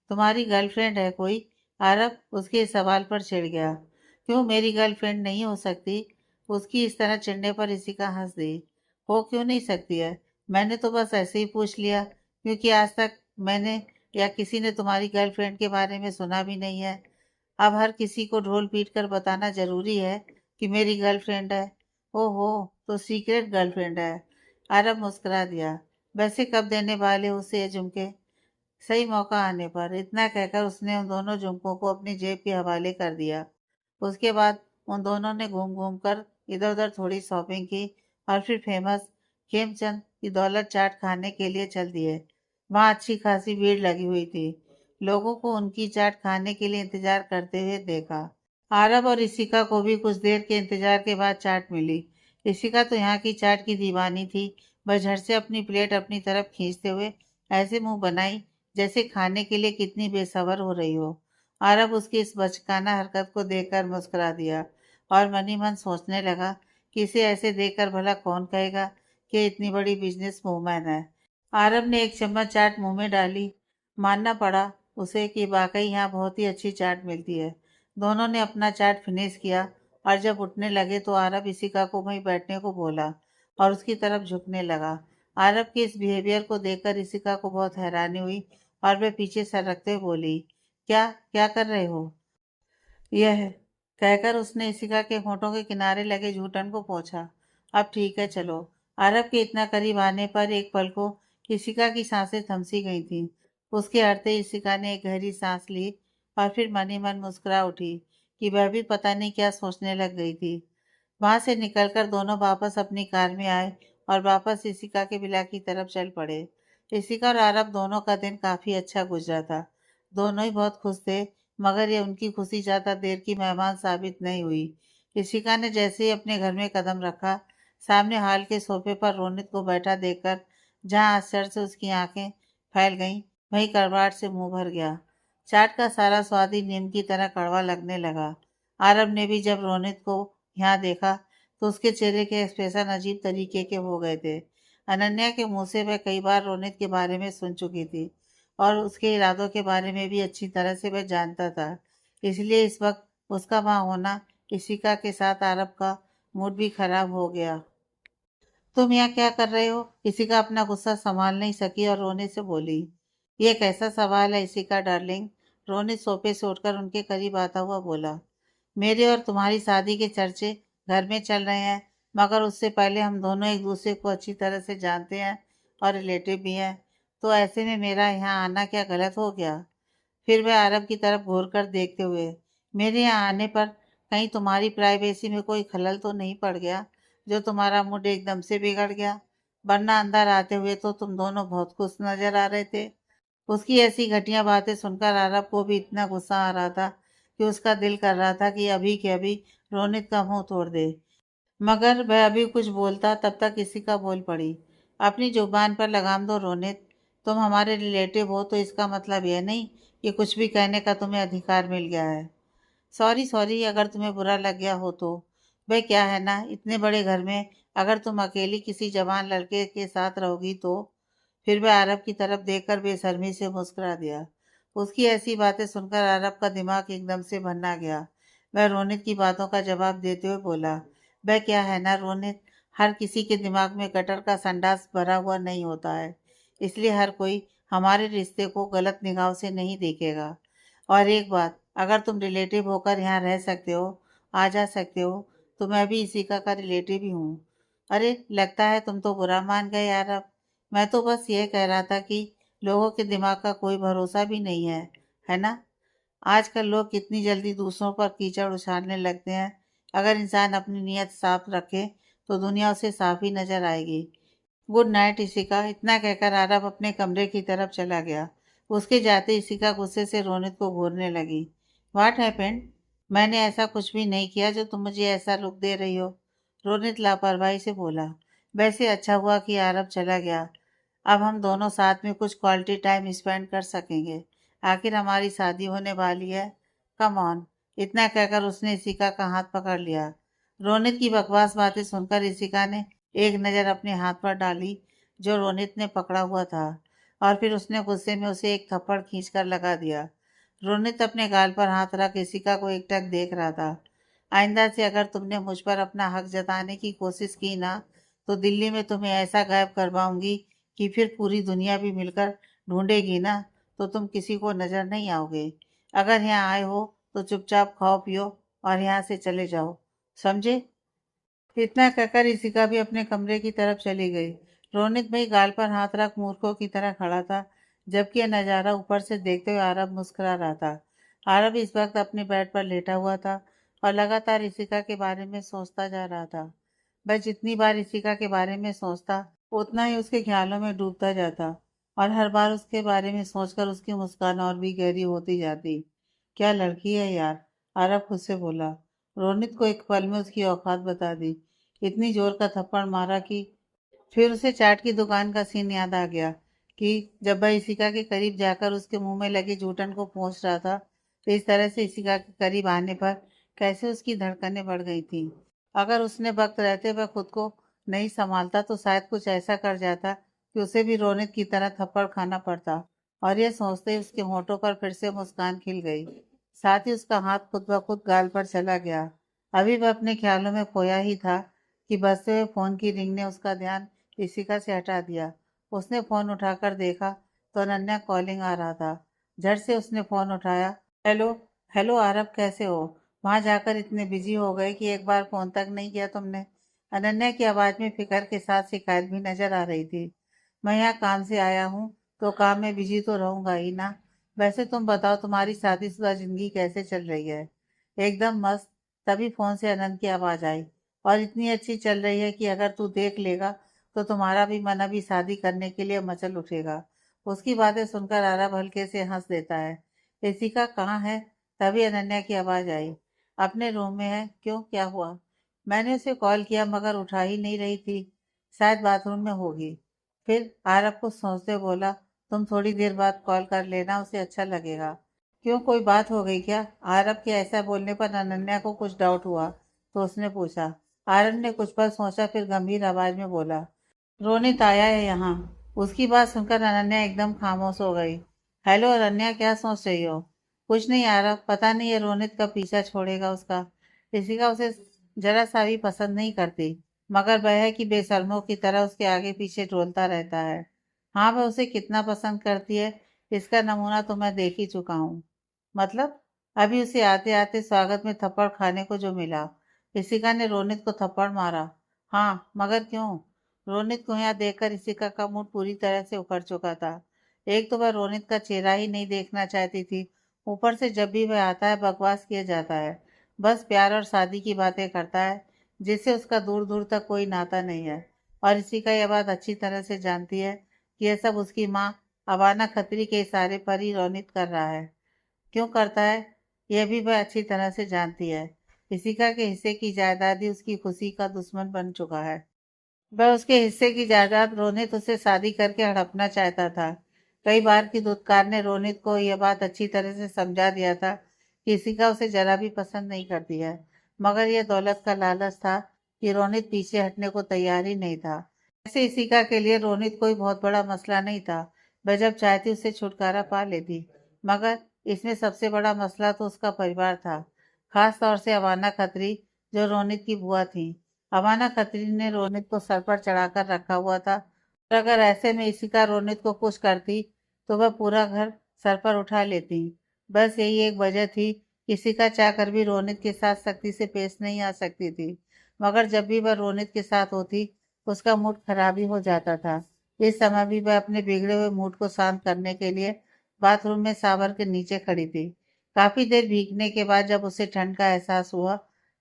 तुम्हारी गर्लफ्रेंड है कोई? आरव उसके इस सवाल पर चिढ़ गया। क्यों मेरी गर्लफ्रेंड नहीं हो सकती? उसकी इस तरह चिढ़ने पर इशिका हंस दी। हो क्यों नहीं सकती है? मैंने तो बस ऐसे ही पूछ लिया, क्योंकि आज तक मैंने या किसी ने तुम्हारी गर्लफ्रेंड के बारे में सुना भी नहीं है। अब हर किसी को ढोल पीट कर बताना जरूरी है कि मेरी गर्लफ्रेंड है? ओहो, तो सीक्रेट गर्लफ्रेंड है। आरब मुस्कुरा दिया। वैसे कब देने वाले हो उसे ये झुमके? सही मौका आने पर। इतना कहकर उसने उन दोनों झुमकों को अपनी जेब के हवाले कर दिया। उसके बाद उन दोनों ने घूम घूम कर इधर उधर थोड़ी शॉपिंग की और फिर फेमस खेमचंद की दौलत चाट खाने के लिए चल दिए। वहाँ अच्छी खासी भीड़ लगी हुई थी। लोगों को उनकी चाट खाने के लिए इंतजार करते हुए देखा। आरब और इशिका को भी कुछ देर के इंतजार के बाद चाट मिली। इशिका तो यहाँ की चाट की दीवानी थी। वह झट से अपनी प्लेट अपनी तरफ खींचते हुए ऐसे मुंह बनाई जैसे खाने के लिए कितनी बेसब्र हो रही हो। आरब उसकी इस बचकाना हरकत को देखकर मुस्कुरा दिया और मन ही मन सोचने लगा कि इसे ऐसे देखकर भला कौन कहेगा कि इतनी बड़ी बिजनेस वूमैन है। आरब ने एक चम्मच चाट मुंह में डाली। मानना पड़ा उसे कि वाकई यहाँ बहुत ही अच्छी चाट मिलती है। दोनों ने अपना चाट फिनिश किया और जब उठने लगे तो आरब इशिका को वहीं बैठने को बोला और उसकी तरफ झुकने लगा। आरब के इस बिहेवियर को देखकर इशिका को बहुत हैरानी हुई और वह पीछे सरकते हुए बोली, क्या क्या कर रहे हो? यह कहकर उसने इशिका के होठों के किनारे लगे जूठन को पोंछा। अब ठीक है चलो। अरब के इतना करीब आने पर एक पल को इशिका की सांसें थमसी गई थीं। उसके अड़ते इशिका ने एक गहरी सांस ली और फिर मन ही मन मुस्कुरा उठी कि वह भी पता नहीं क्या सोचने लग गई थी। वहां से निकलकर दोनों वापस अपनी कार में आए और वापस इशिका के विला की तरफ चल पड़े। इशिका और अरब दोनों का दिन काफी अच्छा गुजरा था। दोनों ही बहुत खुश थे, मगर ये उनकी खुशी ज्यादा देर की मेहमान साबित नहीं हुई। इशिका ने जैसे ही अपने घर में कदम रखा, सामने हाल के सोफे पर रोनित को बैठा देखकर जहां आश्चर्य से उसकी आंखें फैल गईं, वहीं कड़वाहट से मुंह भर गया। चाट का सारा स्वाद ही नीम की तरह कड़वा लगने लगा। आरब ने भी जब रोनित को यहाँ देखा तो उसके चेहरे के एक्सप्रेशन अजीब तरीके के हो गए थे। अनन्या के मुंह से वह कई बार रोनित के बारे में सुन चुकी थी और उसके इरादों के बारे में भी अच्छी तरह से वह जानता था। इसलिए इस वक्त उसका वहाँ होना इशिका के साथ आरब का मूड भी खराब हो गया। तुम यहाँ क्या कर रहे हो? इशिका अपना गुस्सा संभाल नहीं सकी और रोने से बोली। ये कैसा सवाल है इशिका डार्लिंग? रोनित सोफे से उठकर उनके करीब आता हुआ बोला। मेरे और तुम्हारी शादी के चर्चे घर में चल रहे हैं, मगर उससे पहले हम दोनों एक दूसरे को अच्छी तरह से जानते हैं और रिलेटिव भी हैं। तो ऐसे में मेरा यहाँ आना क्या गलत हो गया? फिर वह अरब की तरफ घूर कर देखते हुए, मेरे यहाँ आने पर कहीं तुम्हारी प्राइवेसी में कोई खलल तो नहीं पड़ गया, जो तुम्हारा मूड एकदम से बिगड़ गया? वरना अंदर आते हुए तो तुम दोनों बहुत खुश नजर आ रहे थे। उसकी ऐसी घटिया बातें सुनकर अरब को भी इतना गुस्सा आ रहा था कि उसका दिल कर रहा था कि अभी के अभी रोनित का मुंह तोड़ दे। मगर वह अभी कुछ बोलता तब तक किसी का बोल पड़ी, अपनी जुबान पर लगाम दो रोनित। तुम हमारे रिलेटिव हो तो इसका मतलब यह नहीं कि कुछ भी कहने का तुम्हें अधिकार मिल गया है। सॉरी सॉरी, अगर तुम्हें बुरा लग गया हो तो। वह क्या है ना, इतने बड़े घर में अगर तुम अकेली किसी जवान लड़के के साथ रहोगी तो। फिर वह अरब की तरफ देखकर बेशर्मी से मुस्कुरा दिया। उसकी ऐसी बातें सुनकर अरब का दिमाग एकदम से भन्ना गया। वह रोनित की बातों का जवाब देते हुए बोला, वह क्या है ना रोनित, हर किसी के दिमाग में गटर का संडास भरा हुआ नहीं होता है, इसलिए हर कोई हमारे रिश्ते को गलत निगाह से नहीं देखेगा। और एक बात, अगर तुम रिलेटिव होकर यहाँ रह सकते हो, आ जा सकते हो, तो मैं भी इसी का रिलेटिव ही हूँ। अरे लगता है तुम तो बुरा मान गए यार। अब मैं तो बस ये कह रहा था कि लोगों के दिमाग का कोई भरोसा भी नहीं है ना? आजकल लोग कितनी जल्दी दूसरों पर कीचड़ उछालने लगते हैं। अगर इंसान अपनी नीयत साफ रखे तो दुनिया उसे साफ ही नजर आएगी। गुड नाइट इशिका, इतना कहकर आरव अपने कमरे की तरफ चला गया। उसके जाते इशिका गुस्से से रोनित को घूरने लगी। What happened? मैंने ऐसा कुछ भी नहीं किया जो तुम मुझे ऐसा लुक दे रही हो। रोनित लापरवाही से बोला। वैसे अच्छा हुआ कि आरव चला गया। अब हम दोनों साथ में कुछ क्वालिटी टाइम स्पेंड कर सकेंगे। आखिर हमारी शादी होने वाली है। Come on. इतना कहकर उसने इशिका का हाथ पकड़ लिया। रोनित की बकवास बातें सुनकर इशिका ने एक नज़र अपने हाथ पर डाली जो रोनित ने पकड़ा हुआ था, और फिर उसने गुस्से में उसे एक थप्पड़ खींचकर लगा दिया। रोनित अपने गाल पर हाथ रख इशिका को एकटक देख रहा था। आइंदा से अगर तुमने मुझ पर अपना हक जताने की कोशिश की ना, तो दिल्ली में तुम्हें ऐसा गायब करवाऊंगी कि फिर पूरी दुनिया भी मिलकर ढूंढेगी ना, तो तुम किसी को नजर नहीं आओगे। अगर यहाँ आए हो तो चुपचाप खाओ पियो और यहाँ से चले जाओ, समझे? इतना कहकर इशिका भी अपने कमरे की तरफ चली गई। रोनित भाई गाल पर हाथ रख मूर्खों की तरह खड़ा था, जबकि यह नज़ारा ऊपर से देखते हुए आरब मुस्कुरा रहा था। आरब इस वक्त अपने बेड पर लेटा हुआ था और लगातार इशिका के बारे में सोचता जा रहा था। वह जितनी बार इशिका के बारे में सोचता, उतना ही उसके ख्यालों में डूबता जाता, और हर बार उसके बारे में सोचकर उसकी मुस्कान और भी गहरी होती जाती। क्या लड़की है यार, आरब खुद से बोला। रोनित को एक पल में उसकी औकात बता दी। इतनी जोर का थप्पड़ मारा कि फिर उसे चाट की दुकान का सीन याद आ गया कि जब वह इशिका के करीब जाकर उसके मुंह में लगी जूठन को पोंछ रहा था, तो इस तरह से इशिका के करीब आने पर कैसे उसकी धड़कनें बढ़ गई थीं। अगर उसने वक्त रहते वह खुद को नहीं संभालता तो शायद कुछ ऐसा कर जाता कि उसे भी रोनित की तरह थप्पड़ खाना पड़ता। और यह सोचते ही उसके होठों पर फिर से मुस्कान खिल गई। साथ ही उसका हाथ खुद ब खुद गाल पर चला गया। अभी वह अपने ख्यालों में खोया ही था कि बजते हुए फोन की रिंग ने उसका ध्यान इशिका से हटा दिया। उसने फोन उठाकर देखा तो अनन्या कॉलिंग आ रहा था। झट से उसने फोन उठाया। हेलो। हेलो आरब, कैसे हो? वहां जाकर इतने बिजी हो गए कि एक बार फोन तक नहीं किया तुमने। अनन्या की आवाज में फिक्र के साथ शिकायत भी नजर आ रही थी। मैं यहाँ काम से आया हूँ तो काम में बिजी तो रहूंगा ही ना। वैसे तुम बताओ, तुम्हारी शादीशुदा जिंदगी कैसे चल रही है? एकदम मस्त। तभी फोन से अनंत की आवाज आई। और इतनी अच्छी चल रही है कि अगर तू देख लेगा तो तुम्हारा भी मन अभी शादी करने के लिए मचल उठेगा। उसकी बातें सुनकर आरव हल्के से हंस देता है। ऋषिका कहाँ है? तभी अनन्या की आवाज आई। अपने रूम में है, क्यों, क्या हुआ? मैंने उसे कॉल किया मगर उठा ही नहीं रही थी, शायद बाथरूम में होगी। फिर आरव को सोचते बोला, तुम थोड़ी देर बाद कॉल कर लेना, उसे अच्छा लगेगा। क्यों, कोई बात हो गई क्या? आरव के ऐसा बोलने पर अनन्या को कुछ डाउट हुआ तो उसने पूछा। आरव ने कुछ पल सोचा, फिर गंभीर आवाज में बोला, रोनित आया है यहाँ। उसकी बात सुनकर अनन्या एकदम खामोश हो गई। हेलो अनन्या, क्या सोच रही हो? कुछ नहीं आरव, पता नहीं ये रोनित कब पीछा छोड़ेगा उसका। ऋषिका उसे जरा सा भी पसंद नहीं करती, मगर वह है कि बेशर्मों की तरह उसके आगे पीछे डोलता रहता है। हाँ, वह उसे कितना पसंद करती है इसका नमूना तो मैं देख ही चुका हूँ। मतलब? अभी उसे आते आते स्वागत में थप्पड़ खाने को जो मिला। ऋषिका ने रोनित को थप्पड़ मारा। हाँ, मगर क्यों? रोनित को यहाँ देखकर ऋषिका का मूड पूरी तरह से उखड़ चुका था। एक तो वह रोनित का चेहरा ही नहीं देखना चाहती थी, ऊपर से जब भी वह आता है बकवास किया जाता है, बस प्यार और शादी की बातें करता है, जिससे उसका दूर दूर तक कोई नाता नहीं है। और ऋषिका यह बात अच्छी तरह से जानती है कि यह सब उसकी माँ अवाना खत्री के इशारे पर ही रोनित कर रहा है। क्यों करता है, यह भी वह अच्छी तरह से जानती है। ऋषिका के हिस्से की जायदाद ही उसकी खुशी का दुश्मन बन चुका है। वह उसके हिस्से की जायदाद रोनित उससे शादी करके हड़पना चाहता था। कई बार की धुतकार ने रोनित को यह बात अच्छी तरह से समझा दिया था कि ऋषिका उसे जरा भी पसंद नहीं करती है, मगर यह दौलत का लालच था कि रोनित पीछे हटने को तैयार ही नहीं था। ऐसे ऋषिका के लिए रोनित कोई बहुत बड़ा मसला नहीं था, वह जब चाहती उससे छुटकारा पा लेती। मगर इसमें सबसे बड़ा मसला तो उसका परिवार था, खास तौर से अवाना खत्री, जो रोनित की बुआ थी। अवाना खत्री ने रोनित को सर पर चढ़ाकर रखा हुआ था, और अगर ऐसे में ऋषिका रोनित को कुछ करती तो वह पूरा घर सर पर उठा लेती। बस यही एक वजह थी कि ऋषिका चाहकर भी रोनित के साथ सख्ती से पेश नहीं आ सकती थी। मगर जब भी वह रोनित के साथ होती, उसका मूड खराब ही हो जाता था। इस समय भी वह अपने बिगड़े हुए मूड को शांत करने के लिए बाथरूम में शावर के नीचे खड़ी थी। काफी देर भीगने के बाद जब उसे ठंड का एहसास हुआ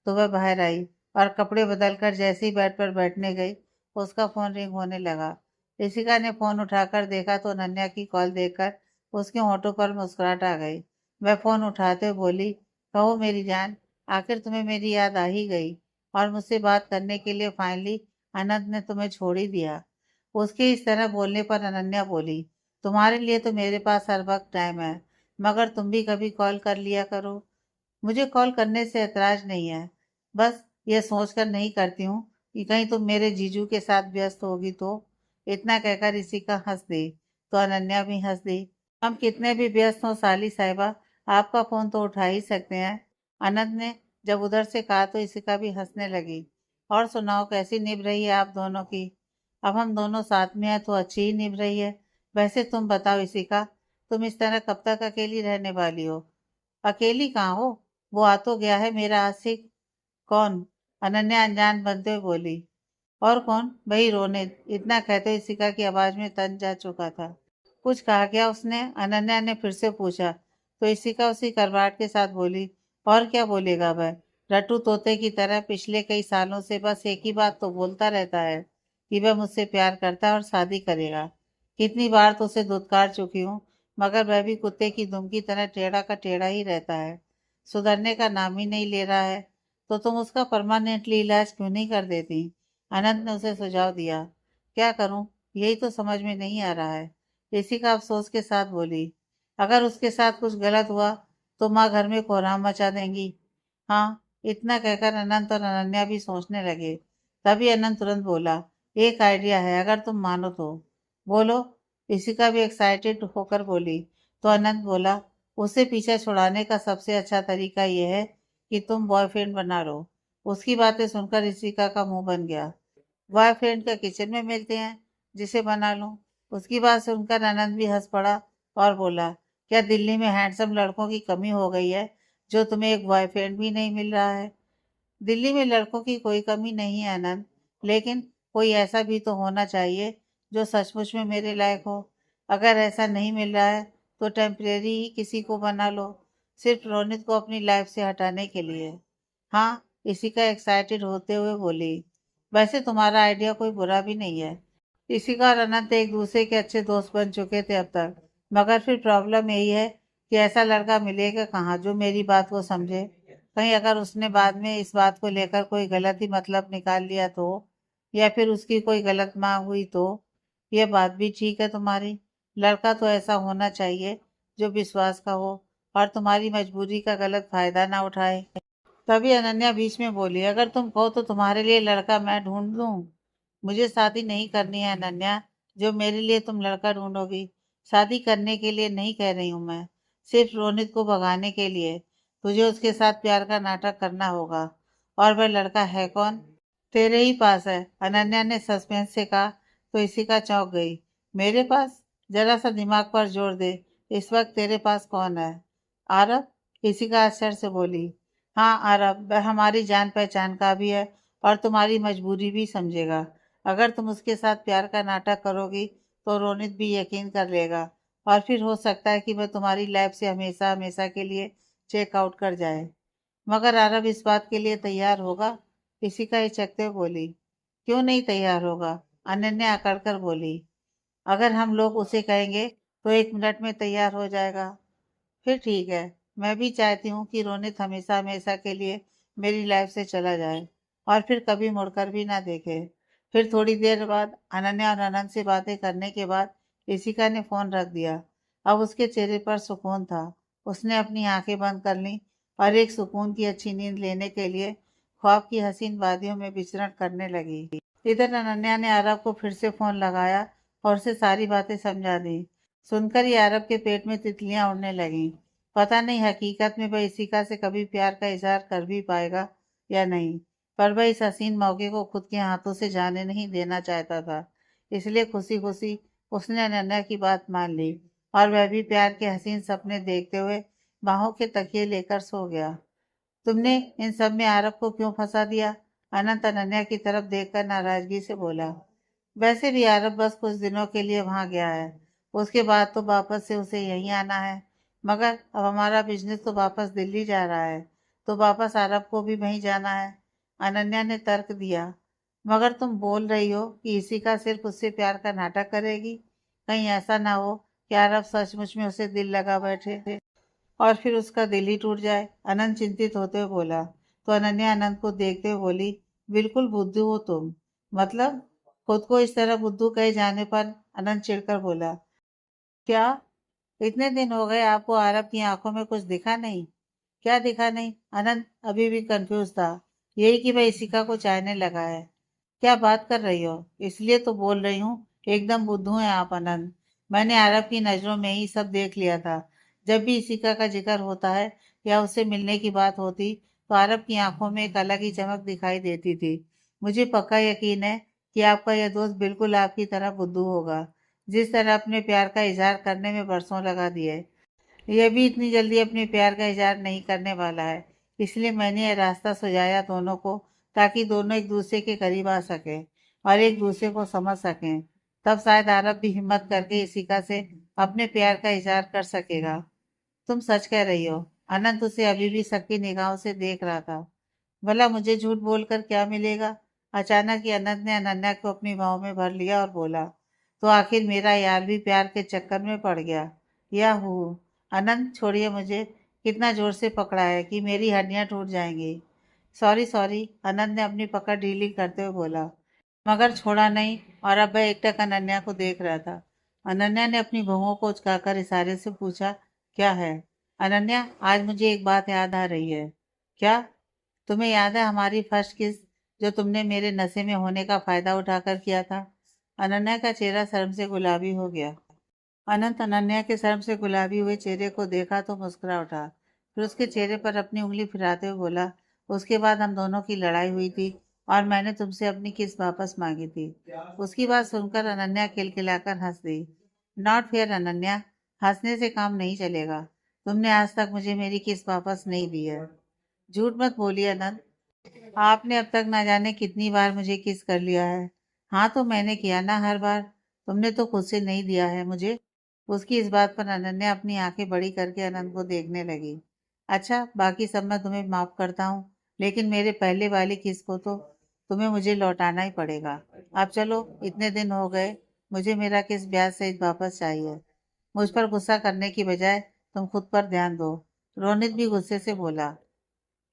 तो वह बाहर आई और कपड़े बदलकर जैसे ही बेड पर बैठने गई, उसका फोन रिंग होने लगा। ऋषिका ने फोन उठाकर देखा तो अनन्या की कॉल देखकर उसके होठों पर मुस्कुराहट आ गई। वह फोन उठाते हुए बोली, कहो मेरी जान, आखिर तुम्हें मेरी याद आ ही गई और मुझसे बात करने के लिए फाइनली अनंत ने तुम्हें छोड़ ही दिया। उसके इस तरह बोलने पर अनन्या बोली, तुम्हारे लिए तो मेरे पास हर वक्त टाइम है, मगर तुम भी कभी कॉल कर लिया करो। मुझे कॉल करने से ऐतराज नहीं है, बस यह सोचकर नहीं करती हूँ कि कहीं तुम मेरे जीजू के साथ व्यस्त होगी तो। इतना कहकर ऋषिका हंस दी तो अनन्या भी हंस दी। हम कितने भी व्यस्त हों साली साहिबा, आपका फोन तो उठा ही सकते हैं। अनंत ने जब उधर से कहा तो ऋषिका भी हंसने लगी। और सुनाओ, कैसी निभ रही है आप दोनों की? अब हम दोनों साथ में हैं तो अच्छी ही निभ रही है। वैसे तुम बताओ ऋषिका, तुम इस तरह कब तक अकेली रहने वाली हो? अकेली कहाँ हो, वो आ तो गया है मेरा आशिक। कौन? अनन्या अनजान बनते हुए बोली। और कौन? वही रोनित। इतना कहते ऋषिका की आवाज में तन जा चुका था। कुछ कहा क्या उसने? अनन्या ने फिर से पूछा तो ऋषिका उसी करवाट के साथ बोली, और क्या बोलेगा वह? रट्टू तोते की तरह पिछले कई सालों से बस एक ही बात तो बोलता रहता है कि वह मुझसे प्यार करता है और शादी करेगा। कितनी बार तो उसे धुतकार चुकी हूँ, मगर वह भी कुत्ते की दुम की तरह टेढ़ा का टेढ़ा ही रहता है, सुधरने का नाम ही नहीं ले रहा है। तो तुम उसका परमानेंटली इलाज क्यों नहीं कर देती? अनंत ने उसे सुझाव दिया। क्या करूं, यही तो समझ में नहीं आ रहा है, ऋषिका अफसोस के साथ बोली। अगर उसके साथ कुछ गलत हुआ तो माँ घर में कोहराम मचा देंगी। हाँ, इतना कहकर अनंत और अनन्या भी सोचने लगे। तभी अनंत तुरंत बोला, एक आइडिया है अगर तुम मानो तो। बोलो, ऋषिका भी एक्साइटेड होकर बोली। तो अनंत बोला, उसे पीछे छुड़ाने का सबसे अच्छा तरीका यह है कि तुम बॉयफ्रेंड बना लो। उसकी बातें सुनकर ऋषिका का मुंह बन गया। बॉयफ्रेंड का किचन में मिलते हैं, जिसे बना लूं? उसकी बात सुनकर आनंद भी हंस पड़ा और बोला, क्या दिल्ली में हैंडसम लड़कों की कमी हो गई है जो तुम्हें एक बॉयफ्रेंड भी नहीं मिल रहा है? दिल्ली में लड़कों की कोई कमी नहीं है आनंद, लेकिन कोई ऐसा भी तो होना चाहिए जो सचमुच में मेरे लायक हो। अगर ऐसा नहीं मिल रहा है तो टेम्परेरी ही किसी को बना लो, सिर्फ रोनित को अपनी लाइफ से हटाने के लिए। हाँ, इसी का एक्साइटेड होते हुए बोली। वैसे तुम्हारा आइडिया कोई बुरा भी नहीं है। इशिका और अनंत एक दूसरे के अच्छे दोस्त बन चुके थे अब तक, मगर फिर प्रॉब्लम यही है कि ऐसा लड़का मिलेगा कहाँ जो मेरी बात को समझे। कहीं अगर उसने बाद में इस बात को लेकर कोई गलत ही मतलब निकाल लिया तो, या फिर उसकी कोई गलत मांग हुई तो। यह बात भी ठीक है तुम्हारी, लड़का तो ऐसा होना चाहिए जो विश्वास का हो और तुम्हारी मजबूरी का गलत फायदा ना उठाए। तभी अनन्या बीच में बोली, अगर तुम कहो तो तुम्हारे लिए लड़का मैं ढूंढ दूं। मुझे शादी नहीं करनी है अनन्या, जो मेरे लिए तुम लड़का ढूंढोगी। शादी करने के लिए नहीं कह रही हूँ मैं, सिर्फ रोनित को भगाने के लिए। तुझे उसके साथ प्यार का नाटक करना होगा। और वह लड़का है कौन? तेरे ही पास है, अनन्या ने सस्पेंस से कहा तो इसी का चौंक गई। मेरे पास? जरा सा दिमाग पर जोर दे, इस वक्त तेरे पास कौन है? आरव? इशिका आश्चर्य से बोली। हाँ आरब, वह हमारी जान पहचान का भी है और तुम्हारी मजबूरी भी समझेगा। अगर तुम उसके साथ प्यार का नाटक करोगी तो रोनित भी यकीन कर लेगा और फिर हो सकता है कि वह तुम्हारी लाइफ से हमेशा हमेशा के लिए चेकआउट कर जाए। मगर आरब इस बात के लिए तैयार होगा? इशिका हिचकते हुए बोली। क्यों नहीं तैयार होगा? अनन्या अकड़कर बोली। अगर हम लोग उसे कहेंगे तो 1 मिनट में तैयार हो जाएगा। फिर ठीक है। मैं भी चाहती हूँ कि रोनित हमेशा हमेशा के लिए मेरी लाइफ से चला जाए और फिर कभी मुड़कर भी ना देखे। फिर थोड़ी देर बाद अनन्या और अनंत से बातें करने के बाद इशिका ने फोन रख दिया। अब उसके चेहरे पर सुकून था। उसने अपनी आंखें बंद कर लीं और एक सुकून की अच्छी नींद लेने के लिए ख्वाब की हसीन वादियों में विचरण करने लगी। इधर अनन्या ने आरब को फिर से फोन लगाया और उसे सारी बातें समझा दी। सुनकर ही आरब के पेट में तितलियां उड़ने लगीं। पता नहीं हकीकत में वह इशिका से कभी प्यार का इजहार कर भी पाएगा या नहीं, पर वह इस हसीन मौके को खुद के हाथों से जाने नहीं देना चाहता था। इसलिए खुशी खुशी उसने अनन्या की बात मान ली और वह भी प्यार के हसीन सपने देखते हुए बाहों के तकिए लेकर सो गया। तुमने इन सब में आरब को क्यों फंसा दिया? अनंत अनन्या की तरफ देखकर नाराजगी से बोला। वैसे भी आरब बस कुछ दिनों के लिए वहां गया है, उसके बाद तो वापस से उसे यहीं आना है। मगर अब हमारा बिजनेस तो वापस दिल्ली जा रहा है, तो वापस आरब को भी वहीं जाना है। अनन्या ने तर्क दिया। मगर तुम बोल रही हो कि इसी का सिर्फ उससे प्यार का नाटक करेगी। कहीं ऐसा ना हो कि आरब सचमुच में उसे दिल लगा बैठे और फिर उसका दिल ही टूट जाए। अनंत चिंतित होते हुए बोला। तो अनन्या अनंत को देखते हुए बोली। बिल्कुल बुद्धू हो तुम। मतलब? खुद को इस तरह बुद्धू कहे जाने पर अनंत चिढ़कर बोला। क्या? इतने दिन हो गए आपको आरब की आंखों में कुछ दिखा नहीं? क्या दिखा नहीं? अनंत अभी भी कंफ्यूज था। यही कि वह इशिका को चाहने लगा है। क्या बात कर रही हो? इसलिए तो बोल रही हूँ, एकदम बुद्धू हैं आप अनंत। मैंने आरब की नजरों में ही सब देख लिया था। जब भी इशिका का जिक्र होता है या उससे मिलने की बात होती तो आरब की आंखों में एक अलग ही चमक दिखाई देती थी। मुझे पक्का यकीन है कि आपका यह दोस्त बिल्कुल आपकी तरह बुद्धू होगा, जिस तरह अपने प्यार का इजहार करने में बरसों लगा दिए। यह भी इतनी जल्दी अपने प्यार का इजहार नहीं करने वाला है। इसलिए मैंने यह रास्ता सुझाया दोनों को, ताकि दोनों एक दूसरे के करीब आ सकें और एक दूसरे को समझ सकें। तब शायद आरब भी हिम्मत करके इशिका से अपने प्यार का इजहार कर सकेगा। तुम सच कह रही हो। अनंत उसे अभी भी सबकी निगाहों से देख रहा था। भला मुझे झूठ बोलकर क्या मिलेगा? अचानक ही अनंत ने अनन्या को अपनी बाहों में भर लिया और बोला। तो आखिर मेरा यार भी प्यार के चक्कर में पड़ गया। याहू! अनंत छोड़िए मुझे। कितना जोर से पकड़ा है कि मेरी हड्डियां टूट जाएंगी। सॉरी सॉरी, अनंत ने अपनी पकड़ ढीली करते हुए बोला। मगर छोड़ा नहीं और अब वह एकटक अनन्या को देख रहा था। अनन्या ने अपनी बहुओं को उचकाकर इशारे से पूछा। क्या है? अनन्या, आज मुझे एक बात याद आ रही है। क्या? तुम्हें याद है हमारी फर्स्ट किस, जो तुमने मेरे नशे में होने का फायदा उठाकर किया था? अनन्या का चेहरा शर्म से गुलाबी हो गया। अनंत अनन्या के शर्म से गुलाबी हुए चेहरे को देखा तो मुस्कुरा उठा। फिर उसके चेहरे पर अपनी उंगली फिराते हुए बोला। उसके बाद हम दोनों की लड़ाई हुई थी और मैंने तुमसे अपनी किस वापस मांगी थी। उसकी बात सुनकर अनन्या खिलखिलाकर हंस दी। नॉट फेयर अनन्या, हंसने से काम नहीं चलेगा। तुमने आज तक मुझे मेरी किस वापस नहीं दी है। झूठ मत बोलिए अनंत। आपने अब तक ना जाने कितनी बार मुझे किस कर लिया है। हाँ तो मैंने किया ना हर बार। तुमने तो खुद से नहीं दिया है मुझे। उसकी इस बात पर अनन्या अपनी आंखें बड़ी करके अनंत को देखने लगी। अच्छा, बाकी सब मैं तुम्हें माफ करता हूँ, लेकिन मेरे पहले वाली किस को तो तुम्हें मुझे लौटाना ही पड़ेगा। अब चलो, इतने दिन हो गए, मुझे मेरा किस ब्याज सहित वापस चाहिए। मुझ पर गुस्सा करने की बजाय तुम खुद पर ध्यान दो। रोनित भी गुस्से से बोला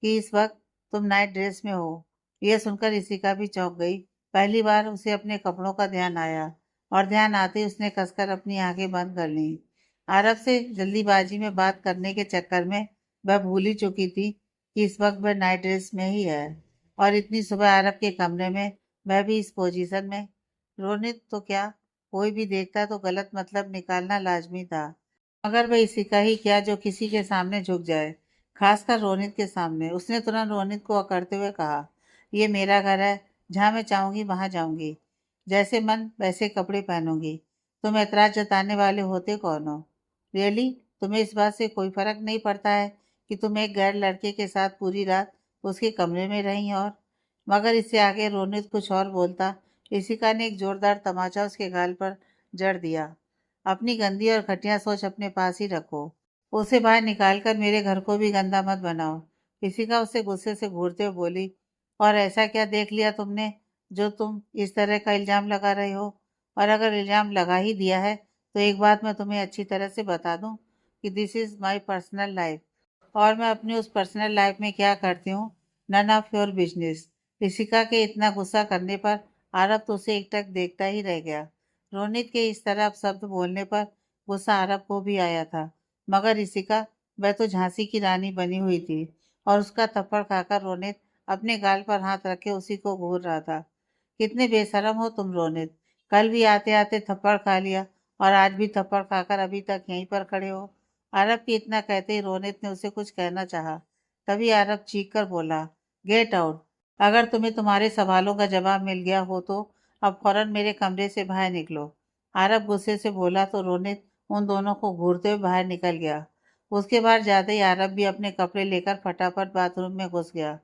कि इस वक्त तुम नाइट ड्रेस में हो। यह सुनकर इशिका भी चौंक गई। पहली बार उसे अपने कपड़ों का ध्यान आया और ध्यान आते ही उसने कसकर अपनी आंखें बंद कर लीं। आरब से जल्दीबाजी में बात करने के चक्कर में वह भूल ही चुकी थी कि इस वक्त वह नाइट ड्रेस में ही है और इतनी सुबह आरब के कमरे में, वह भी इस पोजीशन में। रोनित तो क्या, कोई भी देखता तो गलत मतलब निकालना लाजमी था। मगर वह इशिका ही क्या जो किसी के सामने झुक जाए, खासकर रोनित के सामने। उसने तुरंत रोनित को अकड़ते हुए कहा। ये मेरा घर है, जहाँ मैं चाहूंगी वहां जाऊंगी, जैसे मन वैसे कपड़े पहनूंगी। तुम ऐतराज जताने वाले होते कौन हो? रियली, तुम्हें इस बात से कोई फर्क नहीं पड़ता है कि तुम एक गैर लड़के के साथ पूरी रात उसके कमरे में रही और मगर इससे आगे रोनित कुछ और बोलता। इशिका ने एक जोरदार तमाचा उसके गाल पर जड़ दिया। अपनी गंदी और घटिया सोच अपने पास ही रखो। उसे बाहर निकालकर मेरे घर को भी गंदा मत बनाओ। इशिका उसे गुस्से से घूरते हुए बोली। और ऐसा क्या देख लिया तुमने जो तुम इस तरह का इल्जाम लगा रहे हो? और अगर इल्जाम लगा ही दिया है तो एक बात मैं तुम्हें अच्छी तरह से बता दूं कि this is my personal life और मैं अपनी उस पर्सनल लाइफ में क्या करती हूँ none of your business. Rishika के इतना गुस्सा करने पर आरब तो उसे एकटक देखता ही रह गया। रोनित के इस तरह शब्द बोलने पर गुस्सा आरब को भी आया था, मगर ऋषिका वह तो झांसी की रानी बनी हुई थी और उसका थप्पड़ खाकर रोनित अपने गाल पर हाथ रखे उसी को घूर रहा था। कितने बेशरम हो तुम रोनित, कल भी आते आते थप्पड़ खा लिया और आज भी थप्पड़ खाकर अभी तक यहीं पर खड़े हो। आरब के इतना कहते ही रोनित ने उसे कुछ कहना चाहा, तभी आरब चीख कर बोला, गेट आउट। अगर तुम्हें तुम्हारे सवालों का जवाब मिल गया हो तो अब फौरन मेरे कमरे से बाहर निकलो। आरब गुस्से से बोला तो रोनित उन दोनों को घूरते हुए बाहर निकल गया। उसके बाद जाते ही आरब भी अपने कपड़े लेकर फटाफट बाथरूम में घुस गया।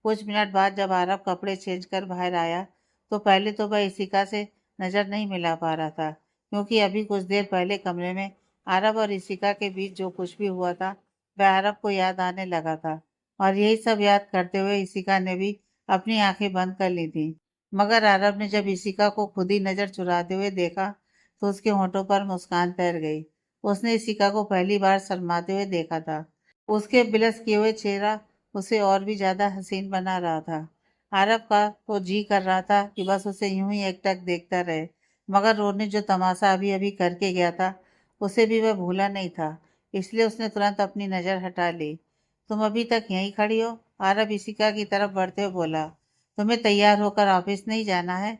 कुछ मिनट बाद जब आरब कपड़े चेंज कर बाहर आया तो पहले तो वह इशिका से नजर नहीं मिला पा रहा था, क्योंकि अभी कुछ देर पहले कमरे में आरब और इशिका के बीच जो कुछ भी हुआ था वह आरब को याद आने लगा था। और यही सब याद करते हुए इशिका ने भी अपनी आंखें बंद कर ली थी। मगर आरब ने जब इशिका को खुद ही नजर चुराते हुए देखा तो उसके होठों पर मुस्कान तैर गई। उसने इशिका को पहली बार शर्माते हुए देखा था। उसके बिलस किए हुए चेहरा उसे और भी ज्यादा हसीन बना रहा था। आरब का तो जी कर रहा था कि बस उसे यूं ही एकटक देखता रहे, मगर रोनित जो तमाशा अभी अभी करके गया था उसे भी वह भूला नहीं था, इसलिए उसने तुरंत अपनी नज़र हटा ली। तुम अभी तक यहीं खड़ी हो? आरब इशिका की तरफ बढ़ते हुए बोला। तुम्हें तैयार होकर ऑफिस नहीं जाना है?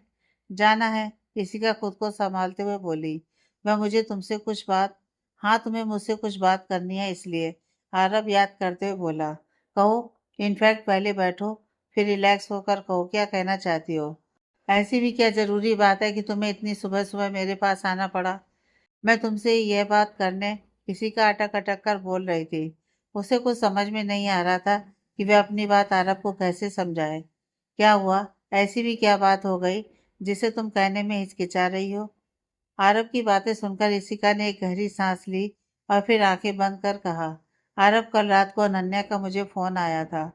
जाना है, इशिका खुद को संभालते हुए बोली। वह मुझे तुमसे कुछ बात हाँ, तुम्हें मुझसे कुछ बात करनी है इसलिए, आरब याद करते हुए बोला। कहो, इनफैक्ट पहले बैठो, फिर रिलैक्स होकर कहो क्या कहना चाहती हो। ऐसी भी क्या जरूरी बात है कि तुम्हें इतनी सुबह सुबह मेरे पास आना पड़ा? मैं तुमसे यह बात करने किसी का अटक अटक कर बोल रही थी। उसे कुछ समझ में नहीं आ रहा था कि वह अपनी बात आरब को कैसे समझाए। क्या हुआ? ऐसी भी क्या बात हो गई जिसे तुम कहने में हिचकिचा रही हो? आरब की बातें सुनकर इशिका ने एक गहरी सांस ली और फिर आंखें बंद कर कहा, आरब कल रात को अनन्या का मुझे फोन आया था।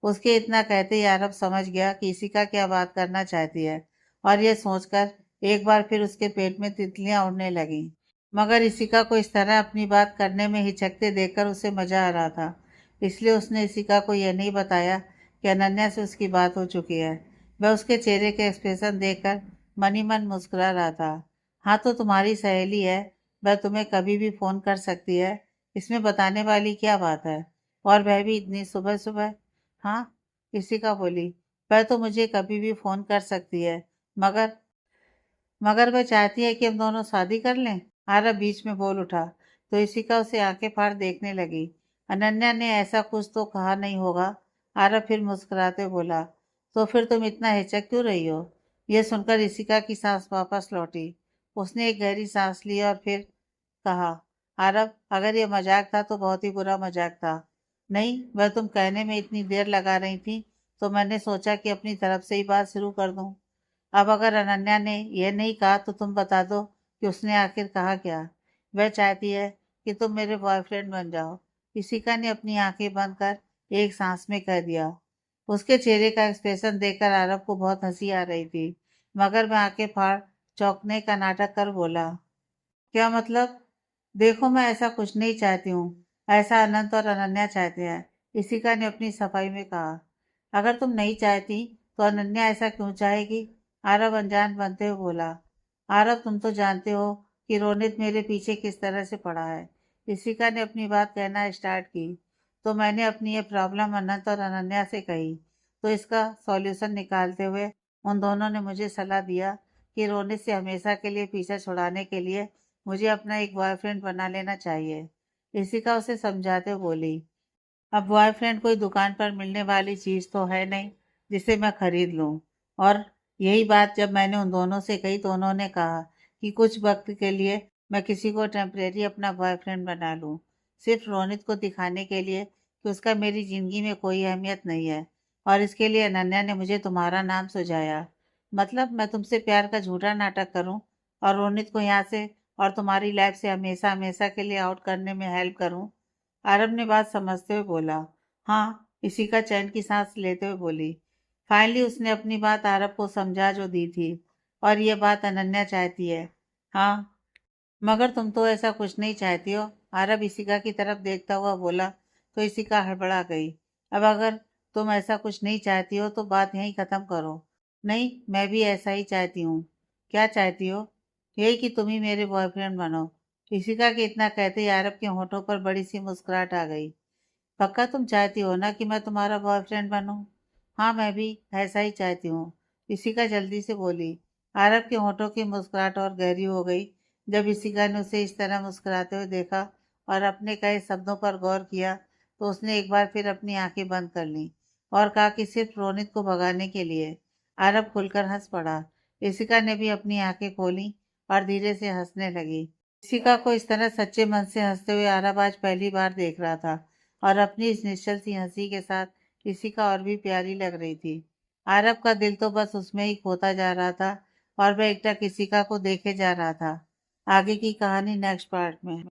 उसके इतना कहते ही आरब समझ गया कि इशिका क्या बात करना चाहती है और यह सोचकर एक बार फिर उसके पेट में तितलियां उड़ने लगीं। मगर इशिका को इस तरह अपनी बात करने में हिचकते देखकर उसे मजा आ रहा था, इसलिए उसने इशिका को यह नहीं बताया कि अनन्या से उसकी बात हो चुकी है। वह उसके चेहरे के एक्सप्रेशन देखकर मन ही मन मुस्कुरा रहा था। हाँ तो तुम्हारी सहेली है, वह तुम्हें कभी भी फोन कर सकती है, इसमें बताने वाली क्या बात है? और वह भी इतनी सुबह सुबह? हाँ, इशिका बोली। वह तो मुझे कभी भी फोन कर सकती है, मगर मगर वह चाहती है कि हम दोनों शादी कर लें। आरब बीच में बोल उठा तो इशिका उसे आंखें फाड़ देखने लगी। अनन्या ने ऐसा कुछ तो कहा नहीं होगा। आरब फिर मुस्कुराते बोला, तो फिर तुम इतना हिचक क्यों रही हो? यह सुनकर इशिका की सांस वापस लौटी। उसने एक गहरी सांस ली और फिर कहा, आरब अगर ये मजाक था तो बहुत ही बुरा मजाक था। नहीं, वह तुम कहने में इतनी देर लगा रही थी तो मैंने सोचा कि अपनी तरफ से ही बात शुरू कर दूं। अब अगर अनन्या ने यह नहीं कहा तो तुम बता दो कि उसने आखिर कहा क्या। वह चाहती है कि तुम मेरे बॉयफ्रेंड बन जाओ। इशिका ने अपनी आंखें बंद कर एक सांस में कह दिया। उसके चेहरे का एक्सप्रेशन देखकर आरब को बहुत हंसी आ रही थी, मगर वह आंखें फाड़ चौंकने का नाटक कर बोला, क्या मतलब? देखो, मैं ऐसा कुछ नहीं चाहती हूँ, ऐसा अनंत और अनन्या चाहते हैं, इशिका ने अपनी सफाई में कहा। अगर तुम नहीं चाहती तो अनन्या ऐसा क्यों चाहेगी? आरब अनजान बनते हुए बोला। आरब तुम तो जानते हो कि रोनित मेरे पीछे किस तरह से पड़ा है। इशिका ने अपनी बात कहना स्टार्ट की। तो मैंने अपनी ये प्रॉब्लम अनंत और अनन्या से कही, तो इसका सॉल्यूशन निकालते हुए उन दोनों ने मुझे सलाह दिया कि रोनित से हमेशा के लिए पीछा छुड़ाने के लिए मुझे अपना एक बॉयफ्रेंड बना लेना चाहिए। इशिका उसे समझाते बोली, अब बॉयफ्रेंड कोई दुकान पर मिलने वाली चीज तो है नहीं जिसे मैं खरीद लूं। और यही बात जब मैंने उन दोनों से कही तो उन्होंने कहा कि कुछ वक्त के लिए मैं किसी को टेम्परेरी अपना बॉयफ्रेंड बना लूं, सिर्फ रोनित को दिखाने के लिए कि उसका मेरी ज़िंदगी में कोई अहमियत नहीं है और इसके लिए अनन्या ने मुझे तुम्हारा नाम सुझाया। मतलब मैं तुमसे प्यार का झूठा नाटक करूं और रोनित को यहाँ से और तुम्हारी लाइफ से हमेशा हमेशा के लिए आउट करने में हेल्प करूं? आरब ने बात समझते हुए बोला। हाँ, इसी का चैन की सांस लेते हुए बोली। फाइनली उसने अपनी बात आरब को समझा जो दी थी, और ये बात अनन्या चाहती है। हाँ, मगर तुम तो ऐसा कुछ नहीं चाहती हो। आरब इशिका की तरफ देखता हुआ बोला। तो इशिका हड़बड़ा गई। अब अगर तुम ऐसा कुछ नहीं चाहती हो तो बात यहीं खत्म करो। नहीं, मैं भी ऐसा ही चाहती हूँ। क्या चाहती हो? यही कि तुम ही मेरे बॉयफ्रेंड बनो। इशिका के इतना कहते ही आरब के होठों पर बड़ी सी मुस्कुराहट आ गई। पक्का तुम चाहती हो ना कि मैं तुम्हारा बॉयफ्रेंड बनूं? हाँ, मैं भी ऐसा ही चाहती हूँ। इशिका जल्दी से बोली। आरब के होठों की मुस्कुराहट और गहरी हो गई जब इशिका ने उसे इस तरह मुस्कुराते हुए देखा और अपने कहे शब्दों पर गौर किया तो उसने एक बार फिर अपनी आंखें बंद कर लीं और कहा कि सिर्फ रोनित को भगाने के लिए। आरब खुलकर हंस पड़ा। इशिका ने भी अपनी आंखें खोली और धीरे से हंसने लगी। इशिका को इस तरह सच्चे मन से हंसते हुए आरब आज पहली बार देख रहा था और अपनी इस निश्चल सी हंसी के साथ इशिका और भी प्यारी लग रही थी। आरब का दिल तो बस उसमें ही खोता जा रहा था और वह एकटक इशिका को देखे जा रहा था। आगे की कहानी नेक्स्ट पार्ट में।